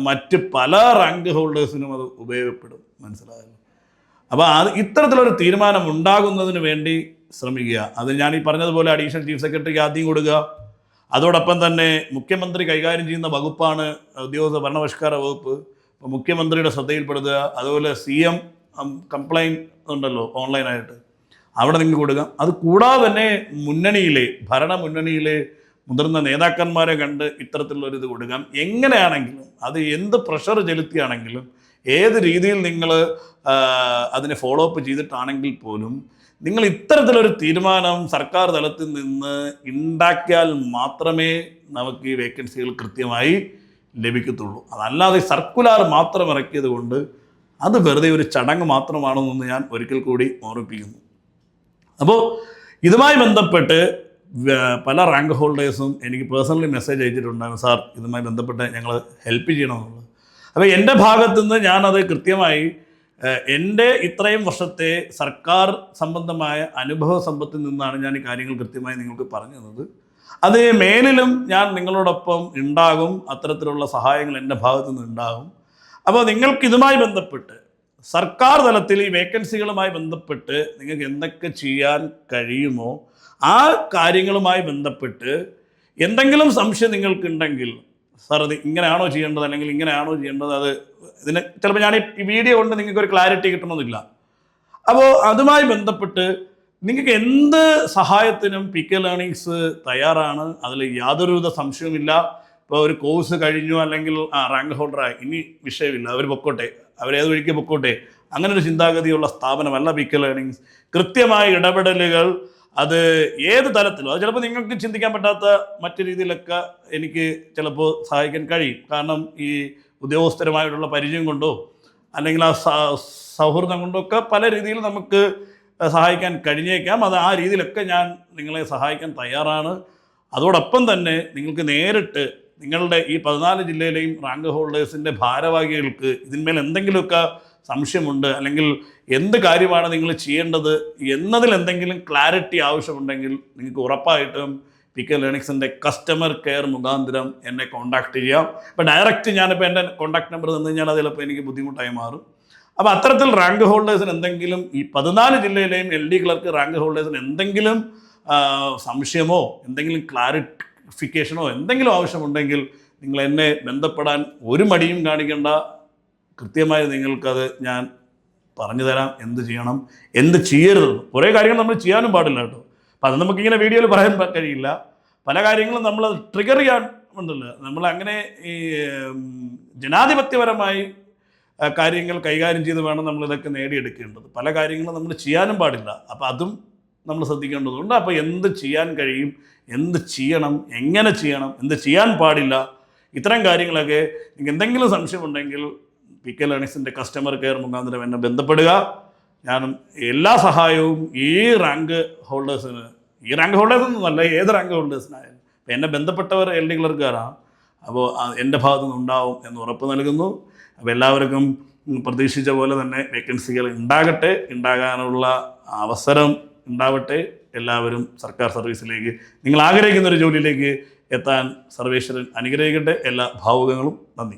മറ്റ് പല റാങ്ക് ഹോൾഡേഴ്സിനും അത് ഉപയോഗപ്പെടും. മനസ്സിലായല്ലോ? അപ്പോൾ ഇത്തരത്തിലൊരു തീരുമാനം ഉണ്ടാകുന്നതിന് വേണ്ടി ശ്രമിക്കുക. അത് ഞാൻ ഈ പറഞ്ഞതുപോലെ അഡീഷണൽ ചീഫ് സെക്രട്ടറിക്ക് ആദ്യം കൊടുക്കുക. അതോടൊപ്പം തന്നെ മുഖ്യമന്ത്രി കൈകാര്യം ചെയ്യുന്ന വകുപ്പാണ് ഉദ്യോഗസ്ഥ ഭരണപരിഷ്കാര വകുപ്പ്. അപ്പോൾ മുഖ്യമന്ത്രിയുടെ ശ്രദ്ധയിൽപ്പെടുത്തുക. അതുപോലെ CM കംപ്ലൈൻറ്റ് ഉണ്ടല്ലോ ഓൺലൈനായിട്ട്, അവിടെ നിങ്ങൾക്ക് കൊടുക്കാം. അത് കൂടാതെ തന്നെ ഭരണമുന്നണിയിലെ മുതിർന്ന നേതാക്കന്മാരെ കണ്ട് ഇത്തരത്തിലുള്ളൊരിത് കൊടുക്കാം. എങ്ങനെയാണെങ്കിലും അത് എന്ത് പ്രഷർ ചെലുത്തിയാണെങ്കിലും ഏത് രീതിയിൽ നിങ്ങൾ അതിനെ ഫോളോ അപ്പ് ചെയ്തിട്ടാണെങ്കിൽ പോലും നിങ്ങൾ ഇത്തരത്തിലൊരു തീരുമാനം സർക്കാർ തലത്തിൽ നിന്ന് ഉണ്ടാക്കിയാൽ മാത്രമേ നമുക്ക് ഈ വേക്കൻസികൾ കൃത്യമായി ലഭിക്കത്തുള്ളൂ. അതല്ലാതെ സർക്കുലാർ മാത്രം ഇറക്കിയത് കൊണ്ട് അത് വെറുതെ ഒരു ചടങ്ങ് മാത്രമാണെന്ന് ഞാൻ ഒരിക്കൽ കൂടി ഓർമ്മിപ്പിക്കുന്നു. അപ്പോൾ ഇതുമായി ബന്ധപ്പെട്ട് പല റാങ്ക് ഹോൾഡേഴ്സും എനിക്ക് പേഴ്സണലി മെസ്സേജ് അയച്ചിട്ടുണ്ടായിരുന്നു, സാർ ഇതുമായി ബന്ധപ്പെട്ട് ഞങ്ങൾ ഹെൽപ്പ് ചെയ്യണമെന്നുള്ളത്. അപ്പോൾ എൻ്റെ ഭാഗത്തുനിന്ന് ഞാനത് കൃത്യമായി എൻ്റെ ഇത്രയും വർഷത്തെ സർക്കാർ സംബന്ധമായ അനുഭവ സമ്പത്തിൽ നിന്നാണ് ഞാൻ ഈ കാര്യങ്ങൾ കൃത്യമായി നിങ്ങൾക്ക് പറഞ്ഞു തന്നത്. അത് മേലിലും ഞാൻ നിങ്ങളോടൊപ്പം ഉണ്ടാകും. അത്തരത്തിലുള്ള സഹായങ്ങൾ എൻ്റെ ഭാഗത്തു നിന്ന് ഉണ്ടാകും. അപ്പോൾ നിങ്ങൾക്ക് ഇതുമായി ബന്ധപ്പെട്ട് സർക്കാർ തലത്തിൽ ഈ വേക്കൻസികളുമായി ബന്ധപ്പെട്ട് നിങ്ങൾക്ക് എന്തൊക്കെ ചെയ്യാൻ കഴിയുമോ ആ കാര്യങ്ങളുമായി ബന്ധപ്പെട്ട് എന്തെങ്കിലും സംശയം നിങ്ങൾക്കുണ്ടെങ്കിൽ, സാർ അത് ഇങ്ങനെയാണോ ചെയ്യേണ്ടത് അല്ലെങ്കിൽ ഇങ്ങനെയാണോ ചെയ്യേണ്ടത്, അത് ഇതിന് ചിലപ്പോൾ ഞാൻ ഈ വീഡിയോ കൊണ്ട് നിങ്ങൾക്കൊരു ക്ലാരിറ്റി കിട്ടണമെന്നില്ല. അപ്പോൾ അതുമായി ബന്ധപ്പെട്ട് നിങ്ങൾക്ക് എന്ത് സഹായത്തിനും PK ലേണിങ്സ് തയ്യാറാണ്. അതിൽ യാതൊരുവിധ സംശയവുമില്ല. ഇപ്പോൾ ഒരു കോഴ്സ് കഴിഞ്ഞു അല്ലെങ്കിൽ റാങ്ക് ഹോൾഡറായി, ഇനി വിഷയമില്ല, അവർ പൊക്കോട്ടെ, അവരേത് വഴിക്ക് പൊക്കോട്ടെ, അങ്ങനെ ഒരു ചിന്താഗതിയുള്ള സ്ഥാപനമല്ല PK ലേണിങ്സ്. കൃത്യമായ ഇടപെടലുകൾ അത് ഏത് തലത്തിലും, അത് ചിലപ്പോൾ നിങ്ങൾക്ക് ചിന്തിക്കാൻ പറ്റാത്ത മറ്റു രീതിയിലൊക്കെ എനിക്ക് ചിലപ്പോൾ സഹായിക്കാൻ കഴിയും. കാരണം ഈ ഉദ്യോഗസ്ഥരുമായിട്ടുള്ള പരിചയം കൊണ്ടോ അല്ലെങ്കിൽ ആ സൗഹൃദം കൊണ്ടൊക്കെ പല രീതിയിൽ നമുക്ക് സഹായിക്കാൻ കഴിഞ്ഞേക്കാം. അത് ആ രീതിയിലൊക്കെ ഞാൻ നിങ്ങളെ സഹായിക്കാൻ തയ്യാറാണ്. അതോടൊപ്പം തന്നെ നിങ്ങൾക്ക് നേരിട്ട് നിങ്ങളുടെ ഈ 14 ജില്ലയിലെയും റാങ്ക് ഹോൾഡേഴ്സിൻ്റെ ഭാരവാഹികൾക്ക് ഇതിന്മേൽ എന്തെങ്കിലുമൊക്കെ സംശയമുണ്ട്, അല്ലെങ്കിൽ എന്ത് കാര്യമാണ് നിങ്ങൾ ചെയ്യേണ്ടത് എന്നതിൽ എന്തെങ്കിലും ക്ലാരിറ്റി ആവശ്യമുണ്ടെങ്കിൽ നിങ്ങൾക്ക് ഉറപ്പായിട്ടും PK ലേണിങ്സിൻ്റെ കസ്റ്റമർ കെയർ മുഖാന്തരം എന്നെ കോൺടാക്റ്റ് ചെയ്യാം. ഇപ്പോൾ ഡയറക്റ്റ് ഞാനിപ്പോൾ എൻ്റെ കോൺടാക്ട് നമ്പർ തന്നു കഴിഞ്ഞാൽ അത് ചിലപ്പോൾ എനിക്ക് ബുദ്ധിമുട്ടായി മാറും. അപ്പോൾ അത്തരത്തിൽ റാങ്ക് ഹോൾഡേഴ്സിന് എന്തെങ്കിലും ഈ 14 ജില്ലയിലെയും LD ക്ലർക്ക് റാങ്ക് ഹോൾഡേഴ്സിന് എന്തെങ്കിലും സംശയമോ എന്തെങ്കിലും ക്ലാരിഫിക്കേഷനോ എന്തെങ്കിലും ആവശ്യമുണ്ടെങ്കിൽ നിങ്ങൾ എന്നെ ബന്ധപ്പെടാൻ ഒരു മടിയും കാണിക്കേണ്ട. കൃത്യമായി നിങ്ങൾക്കത് ഞാൻ പറഞ്ഞു തരാം, എന്ത് ചെയ്യണം എന്ത് ചെയ്യരുത്. കുറേ കാര്യങ്ങൾ നമ്മൾ ചെയ്യാനും പാടില്ല കേട്ടോ. അപ്പം അത് നമുക്കിങ്ങനെ വീഡിയോയിൽ പറയാൻ കഴിയില്ല. പല കാര്യങ്ങളും നമ്മൾ ട്രിഗർ ചെയ്യാൻ ഉണ്ടല്ലോ. നമ്മളങ്ങനെ ഈ ജനാധിപത്യപരമായി കാര്യങ്ങൾ കൈകാര്യം ചെയ്ത് വേണം നമ്മളിതൊക്കെ നേടിയെടുക്കേണ്ടത്. പല കാര്യങ്ങളും നമ്മൾ ചെയ്യാനും പാടില്ല. അപ്പോൾ അതും നമ്മൾ ശ്രദ്ധിക്കേണ്ടതുണ്ട്. അപ്പോൾ എന്ത് ചെയ്യാൻ കഴിയും, എന്ത് ചെയ്യണം, എങ്ങനെ ചെയ്യണം, എന്ത് ചെയ്യാൻ പാടില്ല, ഇത്തരം കാര്യങ്ങളൊക്കെ നിങ്ങൾക്ക് എന്തെങ്കിലും സംശയമുണ്ടെങ്കിൽ PK ലേണിങ്സിൻ്റെ കസ്റ്റമർ കെയർ മുഖാന്തരം എന്നെ ബന്ധപ്പെടുക. ഞാൻ എല്ലാ സഹായവും ഈ റാങ്ക് ഹോൾഡേഴ്സെന്നല്ല ഏത് റാങ്ക് ഹോൾഡേഴ്സിനായാലും എന്നെ ബന്ധപ്പെട്ടവർ LD ക്ലർക്കുകാരാണ്. അപ്പോൾ എൻ്റെ ഭാഗത്തു നിന്ന് ഉണ്ടാവും എന്ന് ഉറപ്പ് നൽകുന്നു. അപ്പോൾ എല്ലാവർക്കും പ്രതീക്ഷിച്ച പോലെ തന്നെ വേക്കൻസികൾ ഉണ്ടാകട്ടെ, ഉണ്ടാകാനുള്ള അവസരം ഉണ്ടാവട്ടെ. എല്ലാവരും സർക്കാർ സർവീസിലേക്ക്, നിങ്ങൾ ആഗ്രഹിക്കുന്ന ഒരു ജോലിയിലേക്ക് എത്താൻ സർവേശ്വരൻ അനുഗ്രഹിക്കട്ടെ. എല്ലാ ഭാവുകങ്ങളും. നന്ദി.